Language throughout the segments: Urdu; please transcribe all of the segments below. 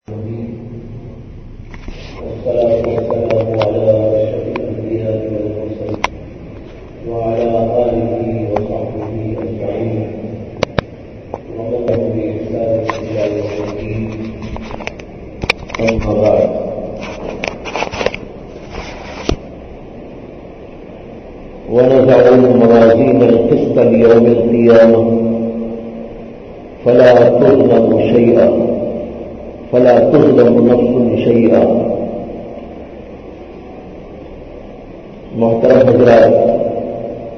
ونضع الموازين القسط ليوم القيامة فلا تظلم نفس شيئا. محترم حضرات،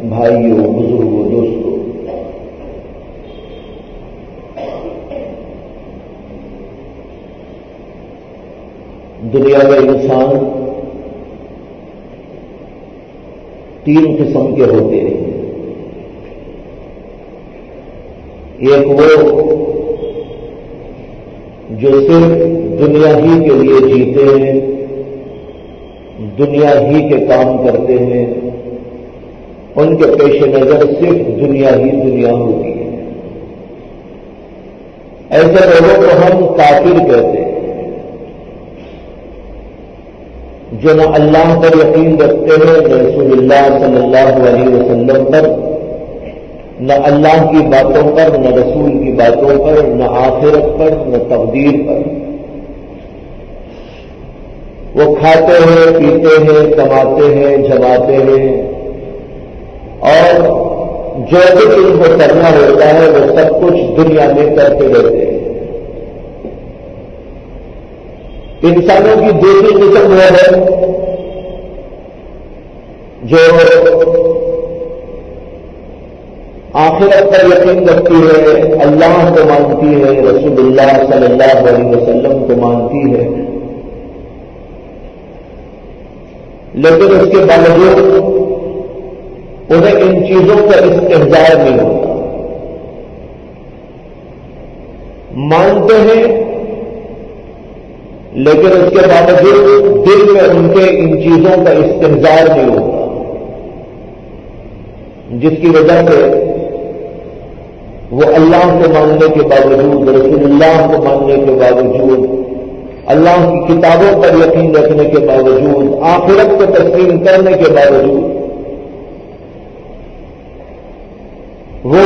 بھائیوں، بزرگوں، دوستوں، دنیا میں انسان تین قسم کے ہوتے ہیں. ایک وہ جو صرف دنیا ہی کے لیے جیتے ہیں، دنیا ہی کے کام کرتے ہیں، ان کے پیش نظر صرف دنیا ہی دنیا ہوتی ہے. ایسے لوگوں کو ہم کافر کہتے ہیں، جو نہ اللہ پر یقین رکھتے ہیں، نہ رسول اللہ صلی اللہ علیہ وسلم پر، نہ اللہ کی باتوں پر، نہ رسول کی باتوں پر، نہ آخرت پر، نہ تقدیر پر. وہ کھاتے ہیں، پیتے ہیں، کماتے ہیں، جماتے ہیں، اور جو بھی ان کو کرنا ہوتا ہے وہ سب کچھ دنیا میں کرتے رہتے ہیں. انسانوں کی دوسری قسم وہ ہے جو آخرت پر یقین رکھتی ہے، اللہ کو مانتی ہے، رسول اللہ صلی اللہ علیہ وسلم کو مانتی ہے، لیکن اس کے باوجود انہیں ان چیزوں کا استحضار نہیں ہوتا. مانتے ہیں لیکن اس کے باوجود دل میں ان کے ان چیزوں کا استحضار نہیں ہوتا، جس کی وجہ سے وہ اللہ کو ماننے کے باوجود، رسول اللہ کو ماننے کے باوجود، اللہ کی کتابوں پر یقین رکھنے کے باوجود، آخرت کو تسلیم کرنے کے باوجود وہ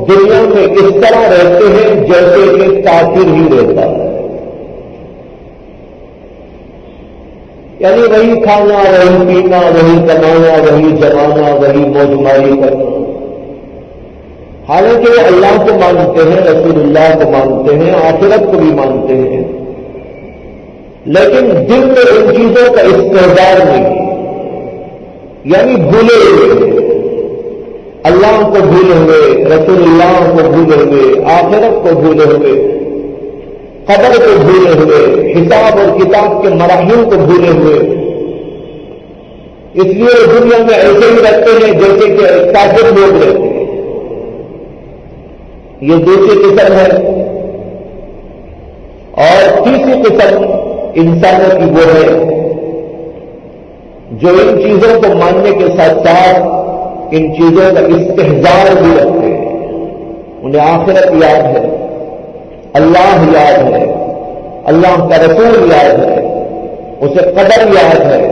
دنیا میں اس طرح رہتے ہیں جیسے ایک کافر ہی رہتا ہے. یعنی وہی کھانا، وہی پینا، وہی کمانا، وہی جمانا، وہی موج ماری کرنا. حالانکہ وہ اللہ کو مانتے ہیں، رسول اللہ کو مانتے ہیں، آخرت کو بھی مانتے ہیں، لیکن دل میں ان چیزوں کا استحضار نہیں. یعنی بھولے ہوئے، اللہ کو بھولے ہوئے، رسول اللہ کو بھولے ہوئے، آخرت کو بھولے ہوئے، قبر کو بھولے ہوئے، حساب اور کتاب کے مراحل کو بھولے ہوئے. اس لیے دنیا میں ایسے ہی رہتے ہیں جیسے کہ کافر لوگ رہتے ہیں. یہ دوسری قسم ہے. اور تیسری قسم انسانوں کی وہ ہے جو ان چیزوں کو ماننے کے ساتھ ساتھ ان چیزوں کا استحضار بھی رکھتے ہیں. انہیں آخرت یاد ہے، اللہ یاد ہے، اللہ کا رسول یاد ہے، اسے قدر یاد ہے،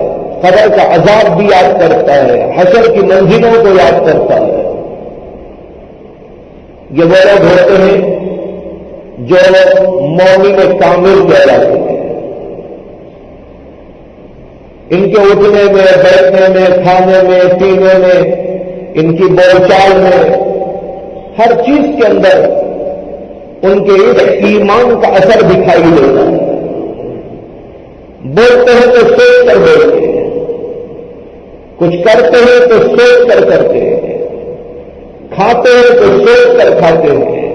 قدر کا عذاب بھی یاد کرتا ہے، حشر کی منزلوں کو یاد کرتا ہے. یہ وہ لوگ ہوتے ہیں جو مومن کامل کہلاتے ہیں. ان کے اٹھنے میں، بیٹھنے میں، کھانے میں، پینے میں، ان کی بول چال میں، ہر چیز کے اندر ان کے اس ایمان کا اثر دکھائی دیتا ہے. بولتے ہیں تو سوچ کر بولتے ہیں، کچھ کرتے ہیں تو سوچ کر کرتے ہیں، کھاتے ہیں تو سوچ کر کھاتے ہیں،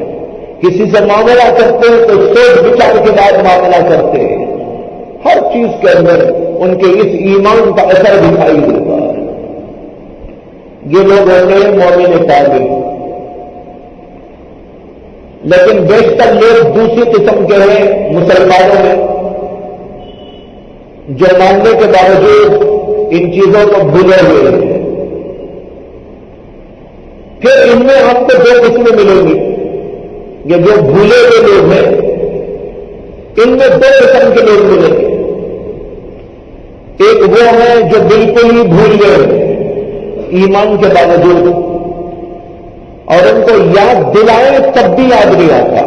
کسی سے معاملہ کرتے ہیں تو سوچ بچار کے بعد معاملہ کرتے ہیں. ہر چیز کے اندر ان کے اس ایمان کا اثر دکھائی دیتا ہے. یہ لوگ ہوتے ہیں مومن کامل. لیکن بیشتر لوگ دوسری قسم کے ہیں مسلمانوں میں، جو ماننے کے باوجود ان چیزوں کو بھولے ہوئے ہیں. پھر ان میں آپ کو دو قسمیں ملیں گی. یہ جو بھولے ہوئے لوگ ہیں ان میں دو قسم کے لوگ ملیں گے. ایک وہ ہیں جو بالکل ہی بھول گئے ایمان کے باوجود، اور ان کو یاد دلائیں تب بھی یاد نہیں آتا.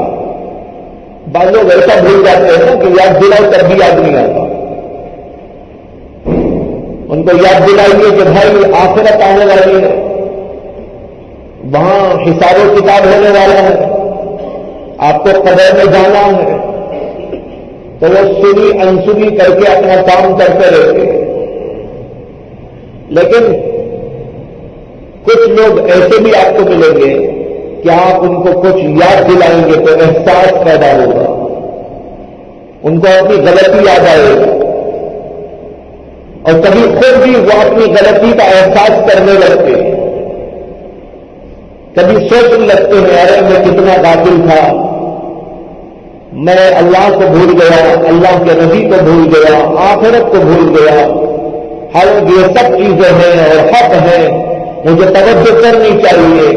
بعض لوگ ایسا بھول جاتے ہیں نا کہ یاد دلاؤ تب بھی یاد نہیں آتا. ان کو یاد دلائیے کہ بھائی آخرت آنے والی ہے، وہاں حساب و کتاب ہونے والا ہے، آپ کو قبر میں جانا ہے، تو وہ سنی انسنی کر کے اپنا کام کرتے رہتے ہیں. لیکن کچھ لوگ ایسے بھی آپ کو ملیں گے کہ آپ ان کو کچھ یاد دلائیں گے تو احساس پیدا ہوگا، ان کو اپنی غلطی یاد آئے گی، اور کبھی خود بھی وہ اپنی غلطی کا احساس کرنے لگتے ہیں. کبھی سوچنے لگتے ہیں ارے میں کتنا غافل تھا، میں اللہ کو بھول گیا، اللہ کے نبی کو بھول گیا، آخرت کو بھول گیا. حالانکہ یہ سب چیزیں ہیں اور حق ہیں، مجھے توجہ کرنی چاہیے،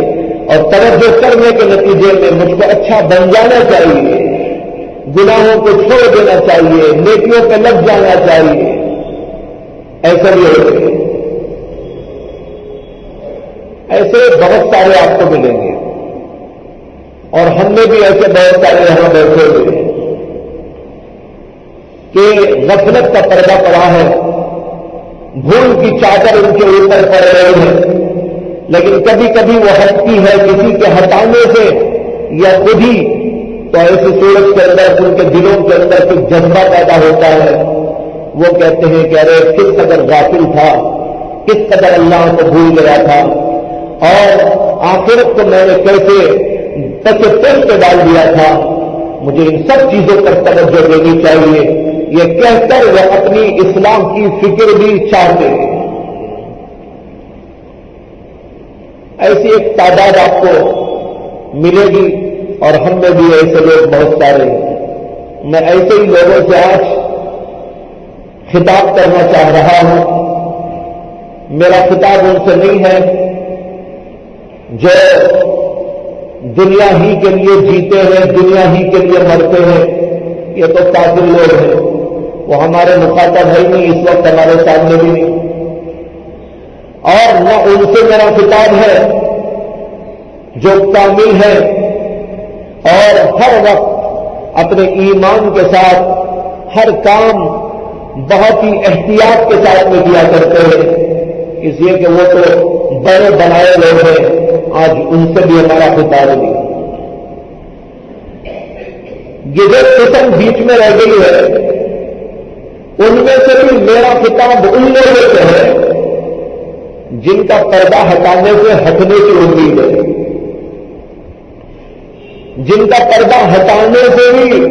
اور توجہ کرنے کے نتیجے میں مجھ کو اچھا بن جانا چاہیے، گناہوں کو چھوڑ دینا چاہیے، نیکیوں پہ لگ جانا چاہیے. ایسا بھی ہوتے ہیں. ایسے بہت سارے آپ کو ملیں گے، اور ہم نے بھی ایسے بہت سارے یہاں بیٹھے ہوئے ہیں کہ غفلت کا پردہ پڑا ہے، بھول کی چادر ان کے اوپر پڑ رہی ہے، لیکن کبھی کبھی وہ ہٹتی ہے کسی کے ہٹانے سے یا خود ہی، تو ایسے صورت کے اندر ان کے دلوں کے اندر کچھ جذبہ پیدا ہوتا ہے. وہ کہتے ہیں کہ ارے کس قدر غافل تھا، کس قدر اللہ کو بھول گیا تھا، اور آخرت کو میں نے کیسے تک پیش پہ ڈال دیا تھا، مجھے ان سب چیزوں پر توجہ دینی چاہیے. یہ کہہ کر وہ اپنی اسلام کی فکر بھی چاہتے ہیں. ایسی ایک تعداد آپ کو ملے گی، اور ہم میں بھی ایسے لوگ بہت سارے ہیں. میں ایسے ہی لوگوں سے آج خطاب کرنا چاہ رہا ہوں. میرا خطاب ان سے نہیں ہے جو دنیا ہی کے لیے جیتے ہیں، دنیا ہی کے لیے مرتے ہیں. یہ تو کافر لوگ ہیں، وہ ہمارے مخاطب ہے نہیں، اس وقت ہمارے سامنے بھی نہیں. اور نہ ان سے میرا خطاب ہے جو کامل ہے اور ہر وقت اپنے ایمان کے ساتھ ہر کام بہت ہی احتیاط کے ساتھ میں کیا کرتے ہیں، اس لیے کہ وہ تو بڑے بنائے لوگ ہیں. آج ان سے بھی ہمارا خطاب نہیں. یہ جو قسم بیچ میں رہ گئی ہے، ان میں سے بھی میرا خطاب ان لوگوں سے ہے جن کا پردہ ہٹانے سے ہٹنے کی امید ہے، جن کا پردہ ہٹانے سے بھی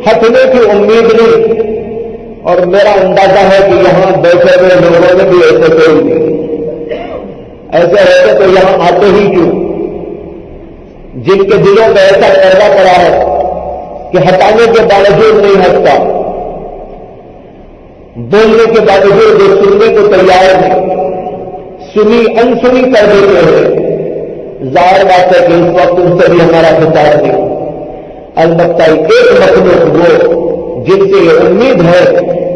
ہٹنے کی امید نہیں. اور میرا اندازہ ہے کہ یہاں بیٹھے ہوئے لوگوں میں بھی ایسے کوئی نہیں. ایسے رہتے تو یہاں آتے ہی کیوں؟ جن کے دلوں میں ایسا پردہ پڑا ہے کہ ہٹانے کے باوجود نہیں ہٹتا، بولنے کے باوجود جو سننے کو تیار نہیں، سنی انسنی کر دیتے ہیں. ظاہر بات ہے کہ اس وقت ان سے بھی ہمارا خطاب نہیں. البتہ ایک مخلوق وہ جن سے یہ امید ہے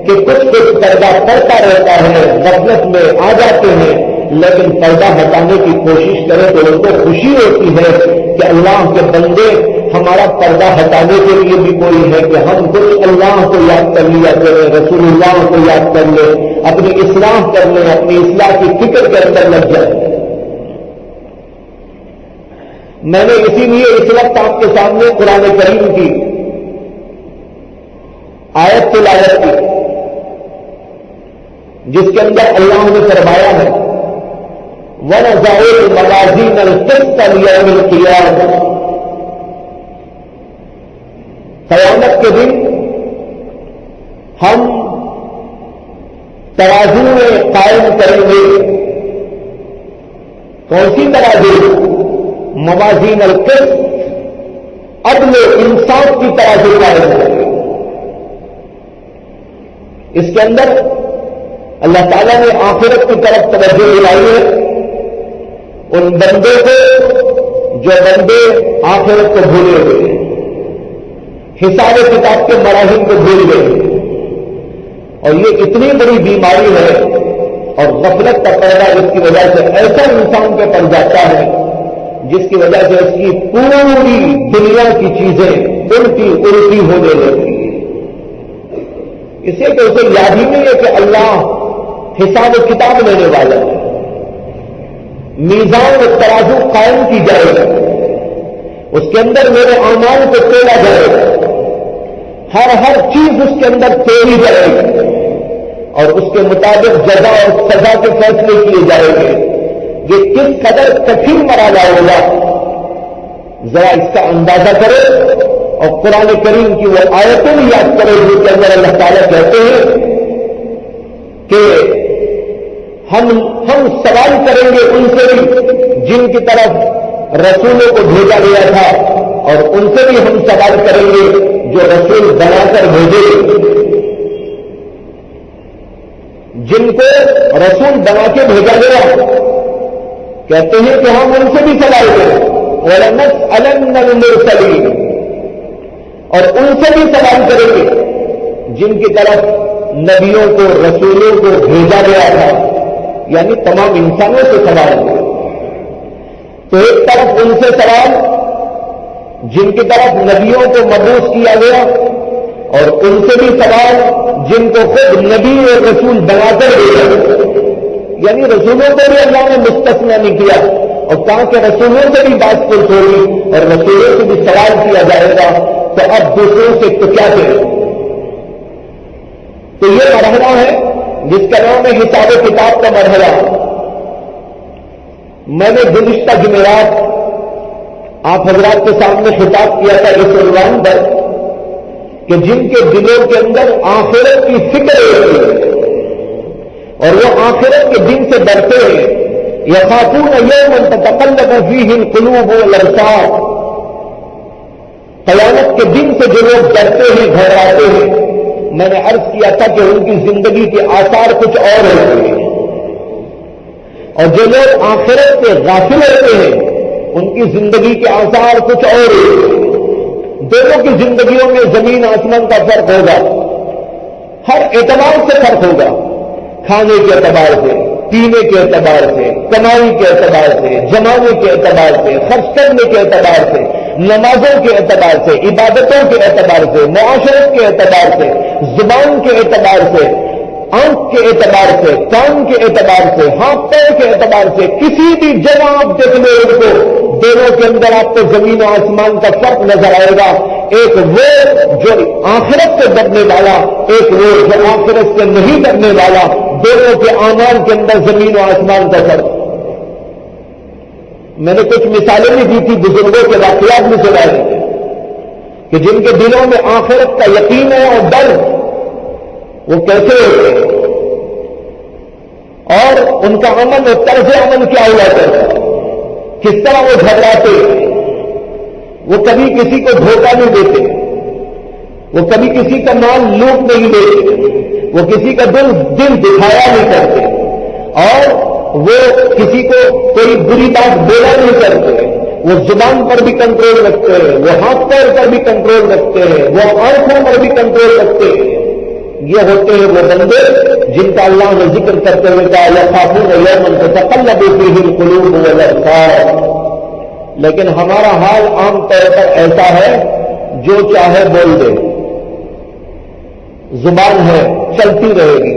کہ کچھ پردہ پڑتا رہتا ہے، غفلت میں آ جاتے ہیں، لیکن پردہ ہٹانے کی کوشش کریں تو ان کو خوشی ہوتی ہے کہ اللہ کے بندے ہمارا پردہ ہٹانے کے لیے بھی کوئی ہے کہ ہم کچھ اللہ کو یاد کر لیا کریں، رسول اللہ کو یاد کر لیں، اپنی اصلاح کر لیں، اپنی اصلاح کی فکر کے اندر لگ جائیں. میں نے اسی لیے اس وقت آپ کے سامنے قرآن کریم کی آیت تلاوت کی، جس کے اندر اللہ نے فرمایا ہے وَنَضَعُ الْمَوَازِينَ الْقِسْطَ لِيَوْمِ الْقِيَامَةِ. قیامت کے دن ہم ترازو میں قائم کریں گے. کون سی ترازو؟ موازین القسط، عدل انصاف کی ترازو قائم کریں گے. اس کے اندر اللہ تعالیٰ نے آخرت کی طرف توجہ دلائی ہے ان بندے کو جو بندے آخرت کو بھولے ہوئے ہیں. حساب کتاب کے مراحل کو بھول گئے. اور یہ اتنی بڑی بیماری ہے اور غفلت کا پردہ جس کی وجہ سے ایسا انسان پہ پڑ جاتا ہے جس کی وجہ سے اس کی پوری دنیا کی چیزیں الٹی ہونے لگتی ہیں. اسے کہ اسے یاد ہی نہیں ہے کہ اللہ حساب و کتاب لینے والا ہے. میزان و ترازو قائم کی جائے گا, اس کے اندر میرے اعمال کو تولا جائے گا, ہر چیز اس کے اندر تولی جائے گی اور اس کے مطابق جزا اور سزا کے فیصلے کیے جائیں گے. یہ کس قدر کٹھن مرحلہ ہوگا ذرا اس کا اندازہ کرے اور قرآن کریم کی وہ آیتیں بھی یاد کرے جن کے اندر اللہ تعالیٰ کہتے ہیں کہ ہم سوال کریں گے ان سے بھی جن کی طرف رسولوں کو بھیجا گیا تھا اور ان سے بھی ہم سوال کریں گے جو رسول بنا کر بھیجے. جن کو رسول بنا کے بھیجا گیا کہتے ہیں کہ ہم ان سے بھی سوال کریں وَلَنَسْأَلَنَّ الْمُرْسَلِينَ, اور ان سے بھی سوال کریں گے جن کی طرف نبیوں کو رسولوں کو بھیجا گیا تھا, یعنی تمام انسانوں سے سوال کریں. تو ایک طرف ان سے سوال جن کی طرف نبیوں کو مبعوث کیا گیا اور ان سے بھی سوال جن کو خود نبی اور رسول بنا کر بھیجا گیا, یعنی رسولوں کو بھی اللہ نے مستثنی نہیں کیا اور کہا کہ رسولوں سے بھی بات پوچھ ہوگی اور رسولوں سے بھی سوال کیا جائے گا, تو اب دوسروں سے تو کیا کریں. تو یہ مرحلہ ہے جس کا نام ہے حساب و کتاب کا مرحلہ. میں نے گزشتہ جمعرات آپ حضرات کے سامنے خطاب کیا تھا اس عنوان پر کہ جن کے دلوں کے اندر آخرت کی فکر ہوتی ہے اور وہ آخرت کے دن سے ڈرتے ہیں, یخافون یوما تتقلب فیہ القلوب والابصار, قیامت کے دن سے جو لوگ ڈرتے ہیں گھبراتے ہیں, میں نے عرض کیا تھا کہ ان کی زندگی کے آثار کچھ اور ہوتے ہیں اور جو لوگ آخرت سے غافل ہوتے ہیں ان کی زندگی کے آثار کچھ اور ہوتے ہیں. دونوں کی زندگیوں میں زمین آسمان کا فرق ہوگا, ہر اعتبار سے فرق ہوگا, کھانے کے اعتبار سے, پینے کے اعتبار سے, کمائی کے اعتبار سے, جمانے کے اعتبار سے, خرچ کرنے کے اعتبار سے, نمازوں کے اعتبار سے, عبادتوں کے اعتبار سے, معاشرت کے اعتبار سے, زبان کے اعتبار سے, آنکھ کے اعتبار سے, کان کے اعتبار سے, ہاتھ پیر کے اعتبار سے, کسی بھی جگہ آپ دیکھ لیں ان کو, دونوں کے اندر آپ کو زمین و آسمان کا فرق نظر آئے گا. ایک وہ جو آخرت سے ڈرنے والا, ایک وہ جو آخرت سے نہیں ڈرنے والا, دونوں کے اعمال کے اندر زمین و آسمان کا فرق. میں نے کچھ مثالیں بھی دی تھی بزرگوں کے واقعات میں سنائے تھے کہ جن کے دلوں میں آخرت کا یقین ہے اور ڈر, وہ کیسے ہوتے ہیں اور ان کا عمل اور طرز عمل کیا ہوا کرتا ہے, کس طرح وہ گھبراتے, وہ کبھی کسی کو دھوکہ نہیں دیتے, وہ کبھی کسی کا مال لوٹ نہیں دیتے, وہ کسی کا دل دکھایا نہیں کرتے اور وہ کسی کو کوئی بری بات بولا نہیں کرتے, وہ زبان پر بھی کنٹرول رکھتے ہیں, وہ ہاتھ پیر پر بھی کنٹرول رکھتے ہیں, وہ آنکھوں پر بھی کنٹرول رکھتے ہیں. یہ ہوتے ہیں وہ بندے جن کا اللہ نے ذکر کرتے ہوئے کہا یخافون یوما تتقلب فیہ القلوب والابصار. لیکن ہمارا حال عام طور پر ایسا ہے جو چاہے بول دے, زبان ہے چلتی رہے گی,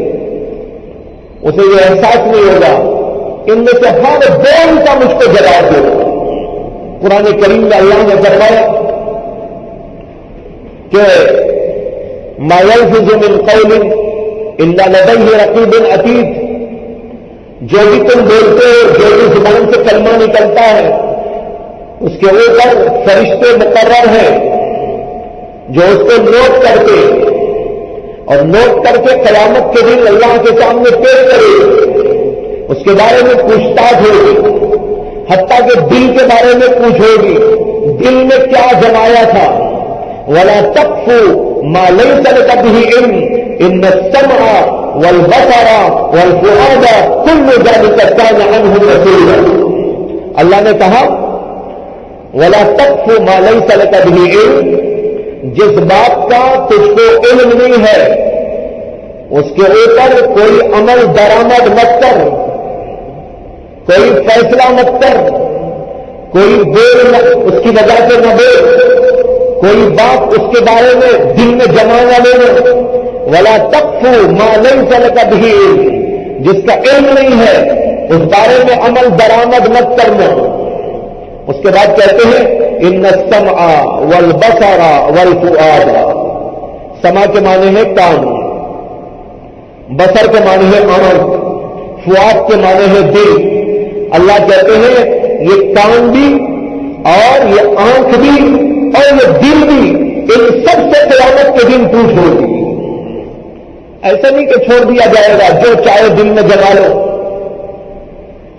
اسے یہ احساس نہیں ہوگا ان میں سے ہر بول کا مجھ کو جواب دے. قرآن کریم میں اللہ نے فرمایا کہ ما یلفظ من قول الا لدیہ رقیب عتید, جو بھی تم بولتے ہو, جو بھی زبان سے کلمہ نکلتا ہے, اس کے اوپر فرشتے مقرر ہیں جو اس کو نوٹ کرتے اور نوٹ کر کے قیامت کے دن اللہ کے سامنے پیش کرے. اس کے بارے میں پوچھتاچھ ہوگی, حتیٰ کہ دل کے بارے میں پوچھ ہوگی, دل میں کیا جمایا تھا. ولا تقف ما ليس لك به علم ان السمع والبصر والفؤاد كل ذلك كان عنه مسؤولا. اللہ نے کہا ولا تقف ما ليس لك به علم, جس بات کا تجھ کو علم نہیں ہے اس کے اوپر کوئی عمل درآمد مت کر، کوئی فیصلہ مت کر، کوئی بول مت اس کی وجہ سے نہ بول، کوئی بات اس کے بارے میں دل میں جمع نہ لینا، ولا تقف ما ليس لك به علم، جس کا علم نہیں ہے اس بارے میں عمل درآمد مت کرنا۔ اس کے بعد کہتے ہیں ان السمع والبصر والفؤاد، سمع کے معنی ہے کان، بصر کے معنی ہے آنکھ، فؤاد کے معنی ہے دل۔ اللہ کہتے ہیں یہ کان بھی اور یہ آنکھ بھی اور یہ دل بھی، ان سب سے قیامت کے دن پوچھ ہوگی۔ ایسا نہیں کہ چھوڑ دیا جائے گا، جو چاہے دل میں جما لو،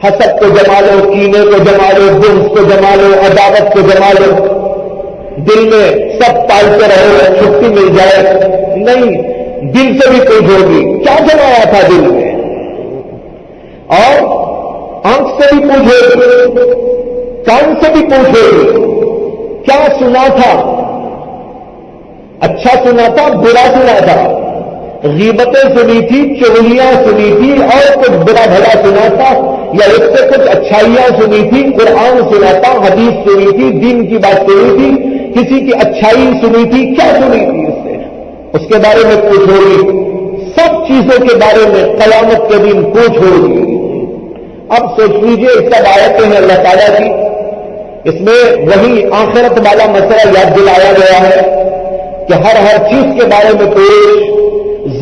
حسد کو جما لو، کینے کو جما لو، بغض کو جما لو، عداوت کو جما لو، دل میں سب پالتے رہو، چھٹی مل جائے، نہیں، دل سے بھی کوئی ہوگی کیا جمایا تھا دل میں، اور آنکھ سے بھی پوچھے، کان سے بھی پوچھے کیا سنا تھا، اچھا سنا تھا برا سنا تھا، غیبتیں سنی تھی، چغلیاں سنی تھی اور کچھ برا بھلا سنا تھا، یا اس سے کچھ اچھائیاں سنی تھی، قرآن سنا تھا، حدیث سنی تھی، دین کی بات سنی تھی، کسی کی اچھائی سنی تھی، کیا سنی تھی اس سے، اس کے بارے میں پوچھ ہوگی، سب چیزوں کے بارے میں قیامت کے دن پوچھ ہوگی۔ اب سوچ لیجئے اس سب آیتیں ہیں اللہ تعالیٰ کی، اس میں وہی آخرت والا مسئلہ یاد دلایا گیا ہے کہ ہر چیز کے بارے میں پوچھ،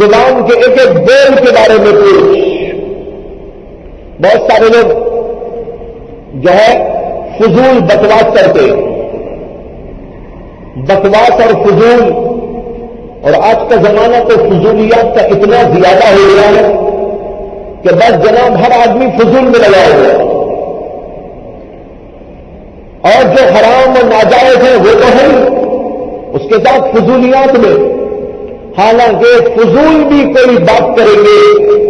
زبان کے ایک ایک بول کے بارے میں پوچھ۔ بہت سارے لوگ جو ہے فضول بکواس کرتے، بکواس اور فضول، اور آج کا زمانہ تو فضولیات کا اتنا زیادہ ہو گیا ہے کہ بس جناب ہر آدمی فضول میں لگا ہوا ہے، اور جو حرام اور ناجائز ہے وہ تو ہے اس کے ساتھ فضولیات میں، حالانکہ فضول بھی کوئی بات کریں گے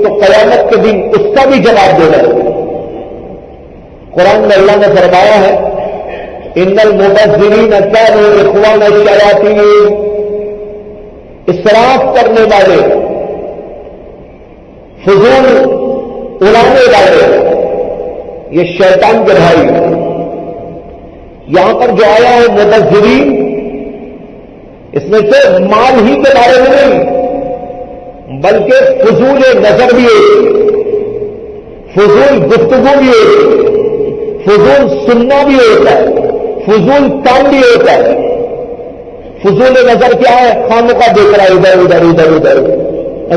تو قیامت کے دن اس کا بھی جواب دینا ہے۔ قرآن میں اللہ نے فرمایا ہے ان المبذرین کانوا اخوان الشیاطین، اسراف کرنے والے، فضول اڑانے والے یہ شیطان کے بھائی۔ یہاں پر جو آیا ہے مبذرین، اس میں سے مال ہی کے بارے میں نہیں بلکہ فضول نظر بھی ہے، فضول گفتگو بھی ہے، فضول سننا بھی ہوتا ہے، فضول کام بھی ہوتا ہے۔ فضول نظر کیا ہے؟ خامخواہ دیکھ رہا ہے ادھر ادھر ادھر ادھر،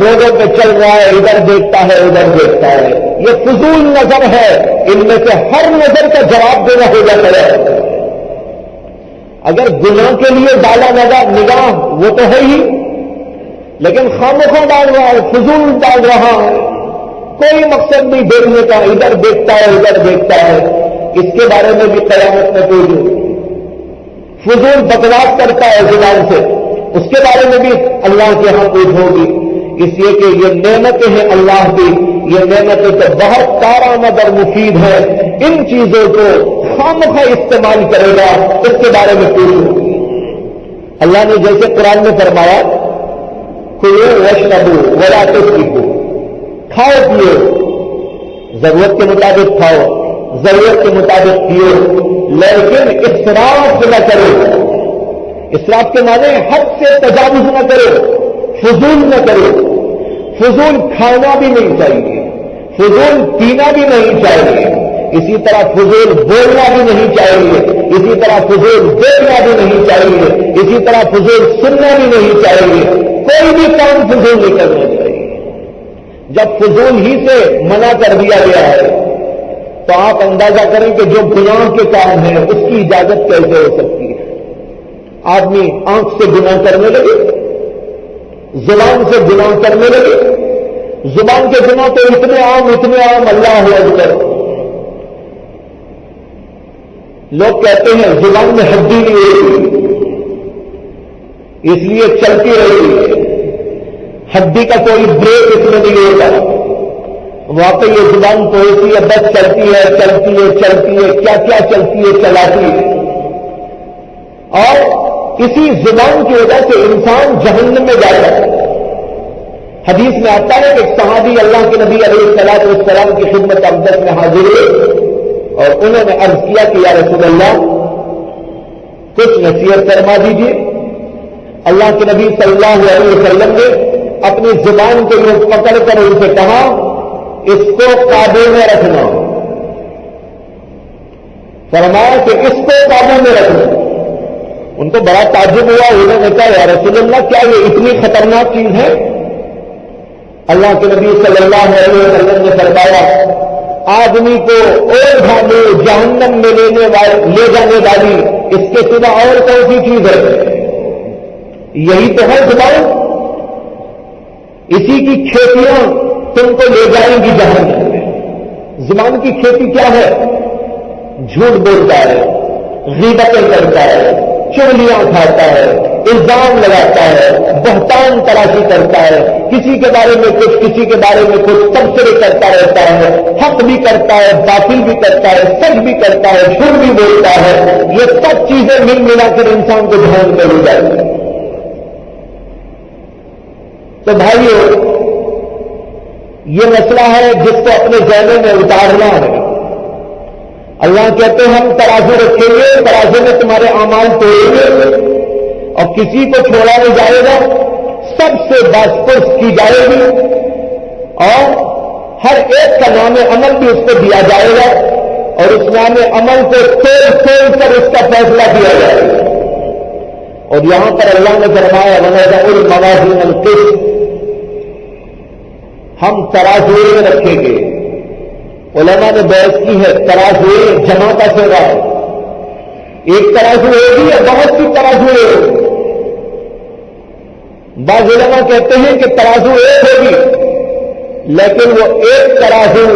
روڈوں پہ چل رہا ہے، ادھر دیکھتا ہے ادھر دیکھتا ہے، یہ فضول نظر ہے۔ ان میں سے ہر نظر کا جواب دینا ہو جاتا ہے۔ اگر گناہ کے لیے ڈالا نگاہ وہ تو ہے ہی، لیکن خامخواہ ڈال رہا ہے، فضول ڈال رہا ہے، کوئی مقصد نہیں دیکھنے کا، ادھر دیکھتا ہے ادھر دیکھتا ہے، اس کے بارے میں بھی قیامت میں کوئی فضول بکواس کرتا ہے زبان سے، اس کے بارے میں بھی اللہ کے ہاں پوچھ ہوگی۔ اس لیے کہ یہ نعمتیں ہیں اللہ کی، یہ نعمتیں تو بہت کارآمد اور مفید ہے، ان چیزوں کو خامخواہ استعمال کرے گا اس کے بارے میں پوچھ ہوگی۔ اللہ نے جیسے قرآن میں فرمایا کلوا واشربوا ولا تسرفوا، کھاؤ پیو، ضرورت کے مطابق کھاؤ، ضرورت کے مطابق پیو، لیکن اسراف نہ کرو۔ اسراف کے معنی حد سے تجاوز نہ کرو، فضول نہ کرو۔ فضول کھانا بھی نہیں چاہیے، فضول پینا بھی نہیں چاہیے، اسی طرح فضول بولنا بھی نہیں چاہیے، اسی طرح فضول دیکھنا بھی نہیں چاہیے، اسی طرح فضول سننا بھی نہیں چاہیے، کوئی بھی کام فضول نہیں کرنا چاہیے۔ جب فضول ہی سے منع کر دیا گیا ہے تو آپ اندازہ کریں کہ جو گناہ کے کام ہیں اس کی اجازت کیسے ہو سکتی ہے۔ آدمی آنکھ سے گناہ کرنے لگے، زبان سے گناہ کرنے لگے، زبان کے گناہ تو اتنے عام اللہ اکبر، لوگ کہتے ہیں زبان میں ہڈی نہیں ہوتی اس لیے چلتی رہتی ہے، ہڈی کا کوئی بریک اس میں نہیں ہوتا، واقعی یہ زبان تو ایسی ہے، بس چلتی ہے چلتی ہے چلتی ہے، کیا کیا چلتی ہے چلاتی ہے۔ اور اسی زبان کی وجہ سے انسان جہنم میں جاتا ہے. حدیث میں آتا ہے کہ ایک صحابی اللہ کے نبی علیہ الصلوۃ والسلام کی خدمت اقدس میں حاضر ہوئے اور انہوں نے عرض کیا کہ یا رسول اللہ کچھ نصیحت فرما دیجیے. اللہ کے نبی صلی اللہ علیہ وسلم نے اپنی زبان کو یوں پکڑ کر ان سے کہا اس کو قابو میں رکھنا. فرمایا کہ اس کو قابو میں رکھنا. ان کو بڑا تعجب ہوا. انہوں نے کہا یا رسول اللہ کیا یہ اتنی خطرناک چیز ہے؟ اللہ کے نبی صلی اللہ علیہ وسلم نے فرمایا آدمی کو اور بھاگے جہنم میں لے جانے والی اس کے سوا اور کون سی چیز ہے؟ یہی تو ہے زبان. اسی کی کھیتیاں تم کو لے جائیں گی جہنم میں. زبان کی کھیتی کیا ہے؟ جھوٹ بولتا ہے, غیبتیں کرتا ہے, چغلیاں کھاتا ہے, الزام لگاتا ہے, بہتان تراشی کرتا ہے, کسی کے بارے میں کچھ کسی کے بارے میں کچھ تبصرے کرتا رہتا ہے, حق بھی کرتا ہے, باطل بھی کرتا ہے, سچ بھی کرتا ہے, جھوٹ بھی بولتا ہے. یہ سب چیزیں مل ملا کر انسان کو جہنم میں لے جائیں گی. تو بھائیو یہ مسئلہ ہے جس کو اپنے ذہن میں اتارنا ہے. اللہ کہتے ہیں ہم ترازو رکھیں گے, ترازو میں تمہارے اعمال توڑیں گے اور کسی کو چھوڑا نہیں جائے گا, سب سے بازپرس کی جائے گی اور ہر ایک کا نام عمل بھی اس کو دیا جائے گا اور اس نام عمل کو توڑ کر اس کا فیصلہ دیا جائے گا. اور یہاں پر اللہ نے فرمایا وَنَضَعُ الْمَوَازِينَ الْقِسْطَ, ہم ترازوئے رکھیں گے. علماء نے بحث کی ہے ترازوئے جمع کا سیوا ہے. ایک ترازو ہوگی یا بہت سی ترازوئے ہوگی؟ بعض علماء کہتے ہیں کہ ترازو ایک ہوگی لیکن وہ ایک ترازو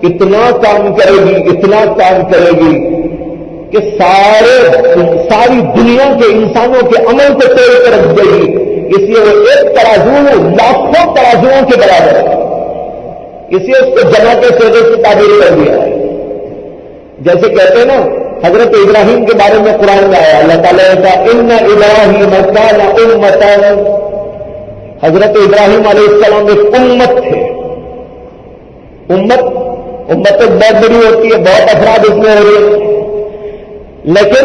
اتنا کام کرے گی, اتنا کام کرے گی کہ ساری دنیا کے انسانوں کے عمل کو توڑ کر رکھ دے گی. اس لیے وہ ایک ترازو لاکھوں ترازوؤں کے برابر ہے. اس لیے اس کو جمع کے سیرے سے تعبیر کر دیا ہے. جیسے کہتے ہیں نا حضرت ابراہیم کے بارے میں قرآن میں آیا, اللہ تعالیٰ نے کہا ان ابراہیم کان امۃ. حضرت ابراہیم علیہ السلام ایک امت تھے. امت تو بہت بڑی ہوتی ہے, بہت افراد اس میں ہو رہے ہیں, لیکن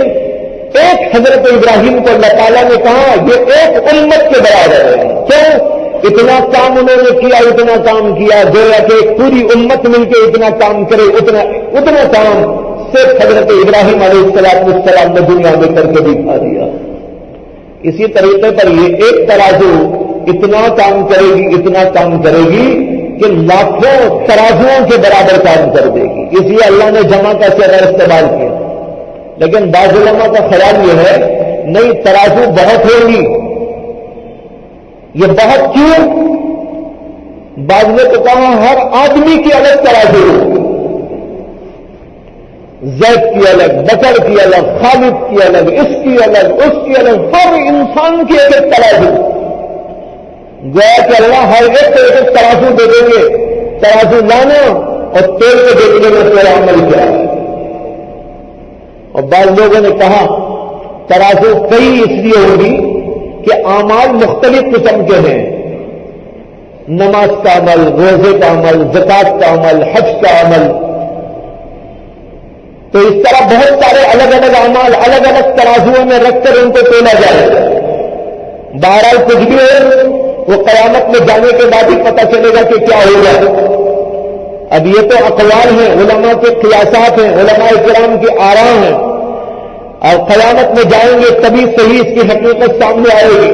ایک حضرت ابراہیم کو اللہ تعالیٰ نے کہا یہ ایک امت کے برابر ہے. کیوں؟ اتنا کام انہوں نے کیا, اتنا کام کیا, گویا کہ ایک پوری امت مل کے اتنا کام کرے, اتنا کام صرف حضرت ابراہیم علیہ السلام نے دنیا میں کر کے دکھا دیا. اسی طریقے پر یہ ایک ترازو اتنا کام کرے گی, اتنا کام کرے گی کہ لاکھوں ترازوؤں کے برابر کام کر دے گی. اس لیے اللہ نے جمع کا صیغہ استعمال کیا. لیکن بعض علماء کا خیال یہ ہے نہیں ترازو بہت ہوگی. یہ بہت کیوں؟ بعض نے تو کہا ہر آدمی کی الگ ترازو, زید کی الگ, بکر کی الگ, خالد کی الگ, اس کی الگ, اس کی الگ, ہر انسان کی ایک ایک ترازو. گویا کہ اللہ ہر ایک کو ایک ایک ترازو دے دیں گے. ترازو لانا اور تیل میں دیکھنے میں تیرا عمل کیا ہے. اور بعض لوگوں نے کہا ترازو کئی اس لیے ہوگی کہ اعمال مختلف قسم کے ہیں. نماز کا عمل, روزے کا عمل, زکات کا عمل, حج کا عمل. تو اس طرح بہت سارے الگ الگ اعمال الگ الگ ترازوؤں میں رکھ کر ان کو تولا جائے گا. بہرحال کچھ بھی ہو وہ قیامت میں جانے کے بعد ہی پتہ چلے گا کہ کیا ہوگا. اب یہ تو اقوال ہیں, علماء کے قیاسات ہیں, علماء کرام کی آراء ہیں, اور قیامت میں جائیں گے تبھی صحیح اس کی حقیقت سامنے آئے گی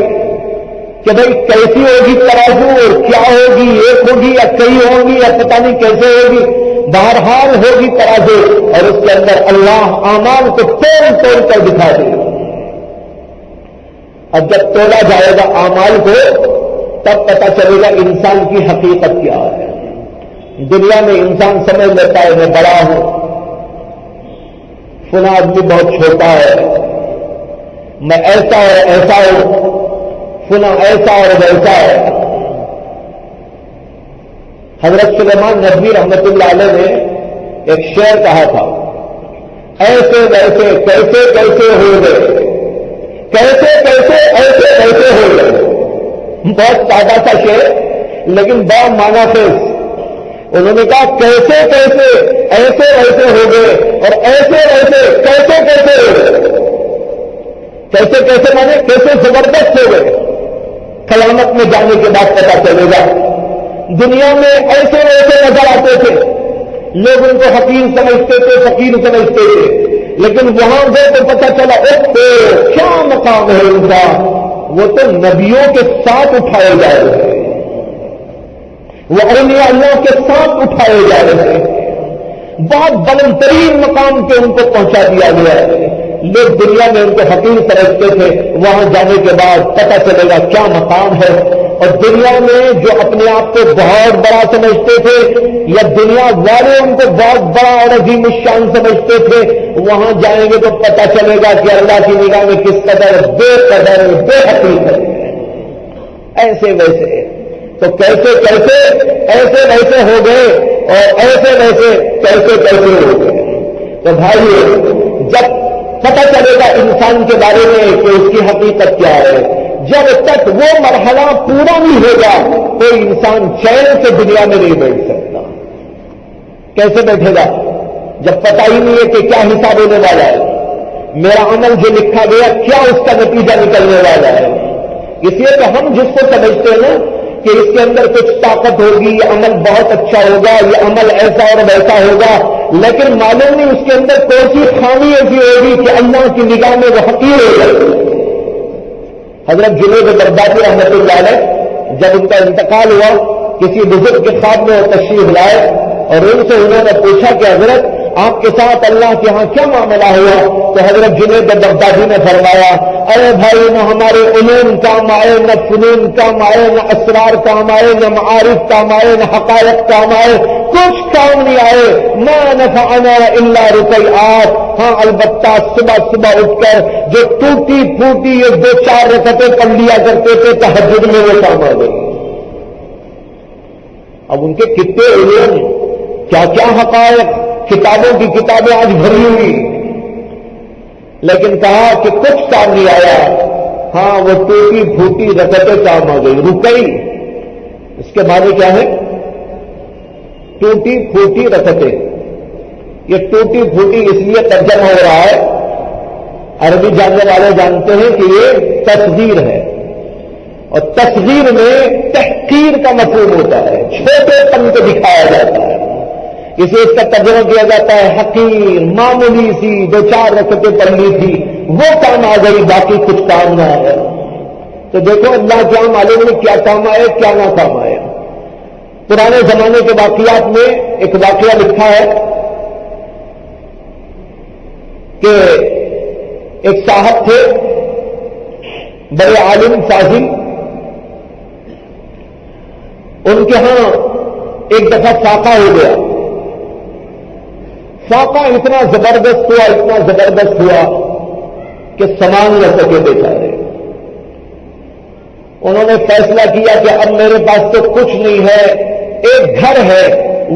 کہ بھئی کیسی ہوگی ترازو اور کیا ہوگی, ایک ہوگی یا کئی ہوگی یا پتہ نہیں کیسے ہوگی. بہرحال ہوگی ترازو اور اس کے اندر اللہ اعمال کو توڑ کر دکھا دے گا. اب جب توڑا جائے گا اعمال کو تب پتہ چلے گا انسان کی حقیقت کیا ہے. دنیا میں انسان سمجھ لیتا ہے میں بڑا ہوں, فلاں آدمی بہت چھوٹا ہے, میں ایسا اور ایسا ہوں, فلاں ایسا اور ویسا ہے. حضرت سلیمان ندوی رحمت اللہ علیہ نے ایک شعر کہا تھا, ایسے ویسے کیسے کیسے ہو گئے, کیسے کیسے ایسے ایسے ہو گئے. بہت سادہ سا شعر لیکن بڑا معنی خیز. انہوں نے کہا کیسے کیسے ایسے ایسے ہو گئے اور ایسے ایسے کیسے کیسے ہو گئے. کیسے کیسے مانے کیسے زبردست ہو گئے. قیامت میں جانے کے بعد پتا چلے گا. دنیا میں ایسے ایسے نظر آتے تھے, لوگ ان کو حقیر سمجھتے تھے, فقیر سمجھتے تھے, لیکن وہاں گئے تو پتا چلا کیا مقام ہے ان کا. وہ تو نبیوں کے ساتھ اٹھائے جا رہے ہیں, وہ اولیاء اللہ کے ساتھ اٹھائے جا رہے ہیں. بہت بلند ترین مقام پہ ان کو پہنچا دیا گیا ہے. لوگ دنیا میں ان کو حقیر سمجھتے تھے, وہاں جانے کے بعد پتا چلے گا کیا مقام ہے. اور دنیا میں جو اپنے آپ کو بہت بڑا سمجھتے تھے یا دنیا والے ان کو بہت بڑا اور عظیم الشان سمجھتے تھے, وہاں جائیں گے تو پتا چلے گا کہ اللہ کی نگاہ میں کس قدر بے قدر بے حقیق ہے. ایسے ویسے تو کیسے کیسے ایسے ویسے ہو گئے اور ایسے ویسے کیسے کیسے ہو گئے. تو بھائی جب پتا چلے گا انسان کے بارے میں کہ اس کی حقیقت کیا ہے, جب تک وہ مرحلہ پورا نہیں ہوگا کوئی انسان چین سے دنیا میں نہیں بیٹھ سکتا. کیسے بیٹھے گا جب پتہ ہی نہیں ہے کہ کیا حساب ہونے والا ہے, میرا عمل جو لکھا گیا کیا اس کا نتیجہ نکلنے والا ہے. اس لیے کہ ہم جس کو سمجھتے ہیں نا کہ اس کے اندر کچھ طاقت ہوگی, یہ عمل بہت اچھا ہوگا, یہ عمل ایسا اور ویسا ہوگا, لیکن معلوم نہیں اس کے اندر کون سی خامی ایسی ہوگی کہ اللہ کی نگاہ میں وہ حقیر ہو جائے. حضرت جنید بغدادی رحمۃ اللہ علیہ جب ان کا انتقال ہوا, کسی بزرگ کے خواب میں وہ تشریف لائے اور ان سے انہوں نے پوچھا کہ حضرت آپ کے ساتھ اللہ کے ہاں کیا معاملہ ہوا. تو حضرت جنید بغدادی نے فرمایا, ارے بھائی نہ ہمارے علوم کام آئے, نہ فنون کام آئے, نہ اسرار کام آئے, نہ معارف کام آئے, نہ حقائق کام آئے, کچھ کام نہیں آئے. ما نفعنا الا رقیعات. ہاں البتہ صبح صبح اٹھ کر جو ٹوٹی پھوٹی یہ 2-4 رکعتیں پڑھ لیا کرتے تھے تہجد میں, وہ کام آ گئی. اب ان کے کتنے علوم, کیا کیا حقائق, کتابوں کی کتابیں آج بھری ہوئی, لیکن کہا کہ کچھ کام نہیں آیا. ہاں وہ ٹوٹی پھوٹی رکعتیں کام آ گئی. رکئی اس کے معنی کیا ہے؟ ٹوٹی پھوٹی رکعتیں. یہ ٹوٹی پھوٹی اس لیے ترجمہ ہو رہا ہے, عربی جاننے والے جانتے ہیں کہ یہ تصغیر ہے, اور تصغیر میں تحقیر کا مفہوم ہوتا ہے, چھوٹے پن کو دکھایا جاتا ہے. اسے اس کا ترجمہ کیا جاتا ہے حقیر, معمولی سی 2-4 رکعتیں پڑھ لی تھی وہ کام آ گئی, باقی کچھ کام نہ آیا. تو دیکھو اللہ کیا معلوم ہے کیا کام آئے کیا نہ کام آئے. پرانے زمانے کے واقعات میں ایک واقعہ لکھا ہے کہ ایک صاحب تھے, بڑے عالم فاضل. ان کے ہاں ایک دفعہ فاقہ ہو گیا. فاقہ اتنا زبردست ہوا, اتنا زبردست ہوا کہ سامان نہ سکے بیچارے. انہوں نے فیصلہ کیا کہ اب میرے پاس تو کچھ نہیں ہے, ایک گھر ہے,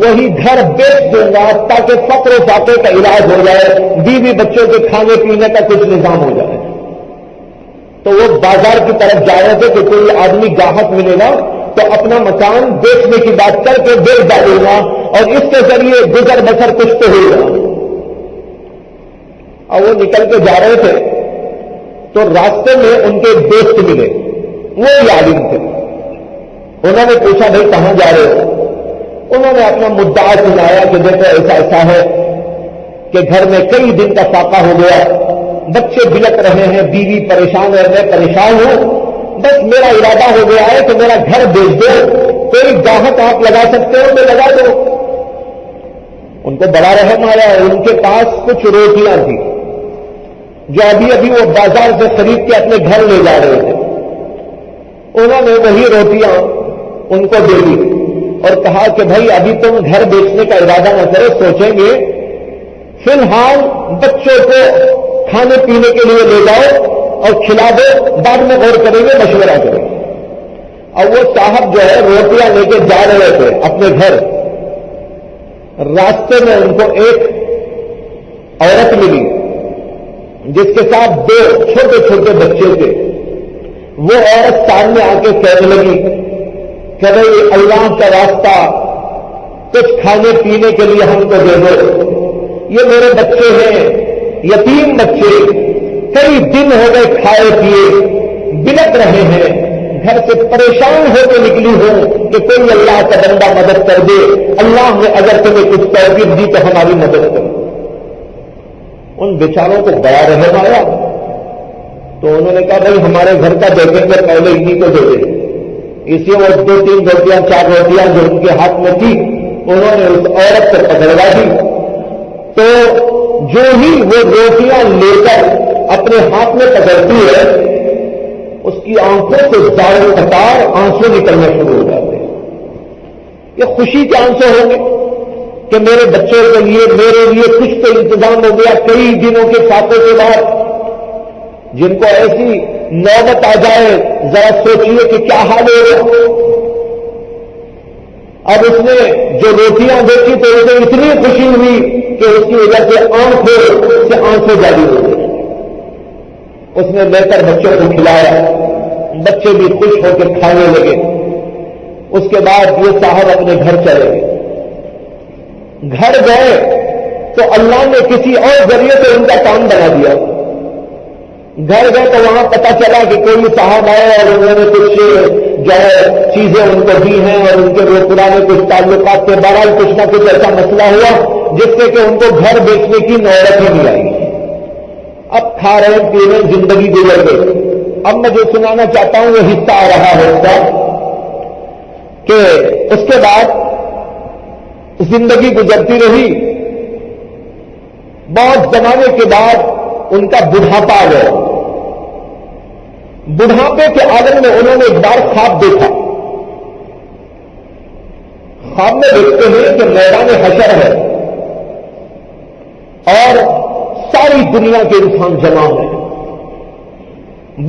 وہی گھر بیچ دوں گا تاکہ فقر و فاقے کا علاج ہو جائے, بیوی بچوں کے کھانے پینے کا کچھ نظام ہو جائے. تو وہ بازار کی طرف جا رہے تھے کہ کوئی آدمی گاہک ملے گا تو اپنا مکان بیچنے کی بات کر کے بیچ ڈالے گا اور اس کے ذریعے گزر بسر کچھ تو ہوگا. اور وہ نکل کے جا رہے تھے تو راستے میں ان کے ایک دوست ملے, وہ عالم تھے. انہوں نے پوچھا بھائی کہاں جا رہے ہو؟ انہوں نے اپنا مدعا سنایا کہ دیکھو ایسا ایسا ہے کہ گھر میں کئی دن کا فاقہ ہو گیا, بچے بلک رہے ہیں, بیوی پریشان ہے, میں پریشان ہوں, بس میرا ارادہ ہو گیا ہے کہ میرا گھر بیچ دو, کوئی گاہک آپ لگا سکتے ہو تو لگا دو. ان کو بڑا رحم آیا. ان کے پاس کچھ روٹیاں تھیں جو ابھی ابھی وہ بازار سے خرید کے اپنے گھر لے جا رہے تھے. انہوں نے وہی روٹیاں ان کو دے دی اور کہا کہ بھائی ابھی تم گھر بیچنے کا ارادہ نہ کرو, سوچیں گے, فی الحال بچوں کو کھانے پینے کے لیے لے جاؤ اور کھلا دو, بعد میں غور کریں گے, مشورہ کریں گے. اور وہ صاحب جو ہے روٹیاں لے کے جا رہے تھے اپنے گھر. راستے میں ان کو ایک عورت ملی جس کے ساتھ 2 چھوٹے چھوٹے بچے تھے، وہ عورت سامنے آ کے کہنے لگی کہ بھائی اللہ کا راستہ کچھ کھانے پینے کے لیے ہم کو دے دو، یہ میرے بچے ہیں، یتیم بچے، کئی دن ہو گئے کھائے پیے بلک رہے ہیں، گھر سے پریشان ہو کے نکلی ہوں کہ کوئی اللہ کا بندہ مدد کر دے، اللہ نے اگر تمہیں کچھ توفیق دی تو ہماری مدد کرو۔ ان بیچاروں کو بڑا رحم آیا تو انہوں نے کہا بھائی ہمارے گھر کا دیکھیں گے، پہلے انہیں کو دے دیں۔ اسی وقت 2-3 روٹیاں 4 روٹیاں جو ان کے ہاتھ میں تھی انہوں نے اس عورت کو پکڑوا دی، تو جو ہی وہ روٹیاں لے کر اپنے ہاتھ میں پکڑتی ہے اس کی آنکھوں سے زار قطار آنسو نکلنا شروع ہو جاتے ہیں۔ یہ خوشی کے آنسو ہوں گے کہ میرے بچوں کے لیے میرے لیے کچھ تو انتظام ہو گیا، کئی دنوں کے فاقے کے بعد۔ جن کو ایسی نوبت آ جائے ذرا سوچیے کہ کیا حال ہوگا۔ اب اس نے جو روٹیاں دیکھی تو اسے اتنی خوشی ہوئی کہ اس کی وجہ سے آنکھوں سے آنسو جاری ہو گئے۔ اس نے لے کر بچوں کو کھلایا، بچے بھی خوش ہو کے کھانے لگے۔ اس کے بعد یہ صاحب اپنے گھر چلے گئے۔ گھر گئے تو اللہ نے کسی اور ذریعے سے ان کا کام بنا دیا۔ گھر گئے تو وہاں پتہ چلا کہ کوئی صاحب آئے اور انہوں نے کچھ جو ہے چیزیں ان کو دی ہیں اور ان کے وہ پرانے کچھ تعلقات کے بہرحال کچھ نہ کچھ ایسا مسئلہ ہوا جس سے کہ ان کو گھر بیچنے کی نوبت ہی نہیں آئی۔ اب کھا رہے پی رہے زندگی گزر گئی۔ اب میں جو سنانا چاہتا ہوں وہ حصہ آ رہا ہے اس کا کہ اس کے بعد زندگی گزرتی رہی، بہت زمانے کے بعد ان کا بڑھاپا آ گیا۔ بڑھاپے کے عالم میں انہوں نے ایک بار خواب دیکھا۔ خواب میں دیکھتے ہیں کہ میدان حشر ہے اور ساری دنیا کے انسان جمع ہیں،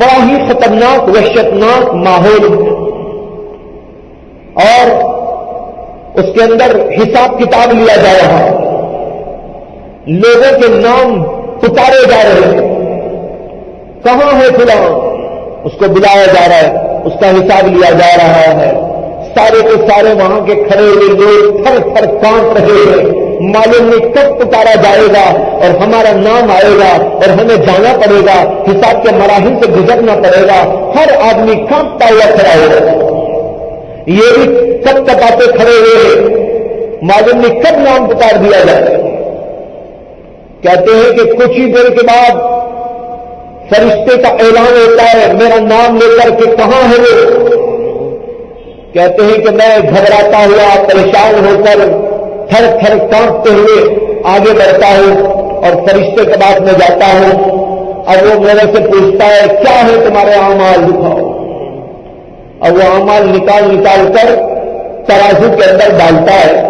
بڑا ہی خطرناک وحشتناک ماحول، اور اس کے اندر حساب کتاب لیا جا رہا ہے، لوگوں کے نام پکارے جا رہے ہیں، کہاں ہے فلاں، اس کو بلایا جا رہا ہے، اس کا حساب لیا جا رہا ہے۔ سارے کے سارے وہاں کے کھڑے ہوئے لوگ تھر تھر کانپ رہے ہیں، معلوم نہیں کب پکارا جائے گا اور ہمارا نام آئے گا اور ہمیں جانا پڑے گا، حساب کے مراحل سے گزرنا پڑے گا۔ ہر آدمی کانپتا ہوا کھڑا ہوگا، یہ بھی کب کپاتے کھڑے ہوئے، معلوم نہیں کب نام پکار دیا جائے۔ کہتے ہیں کہ کچھ ہی دیر کے بعد فرشتے کا اعلان ہوتا ہے میرا نام لے کر کہ کہاں ہے وہ۔ کہتے ہیں کہ میں گھبراتا ہوا پریشان ہو کر تھر تھر کانپتے ہوئے آگے بڑھتا ہوں اور فرشتے کے بعد میں جاتا ہوں۔ اب وہ میرے سے پوچھتا ہے کیا ہے تمہارے اعمال دکھاؤ۔ اب وہ اعمال نکال کر ترازو کے اندر ڈالتا ہے۔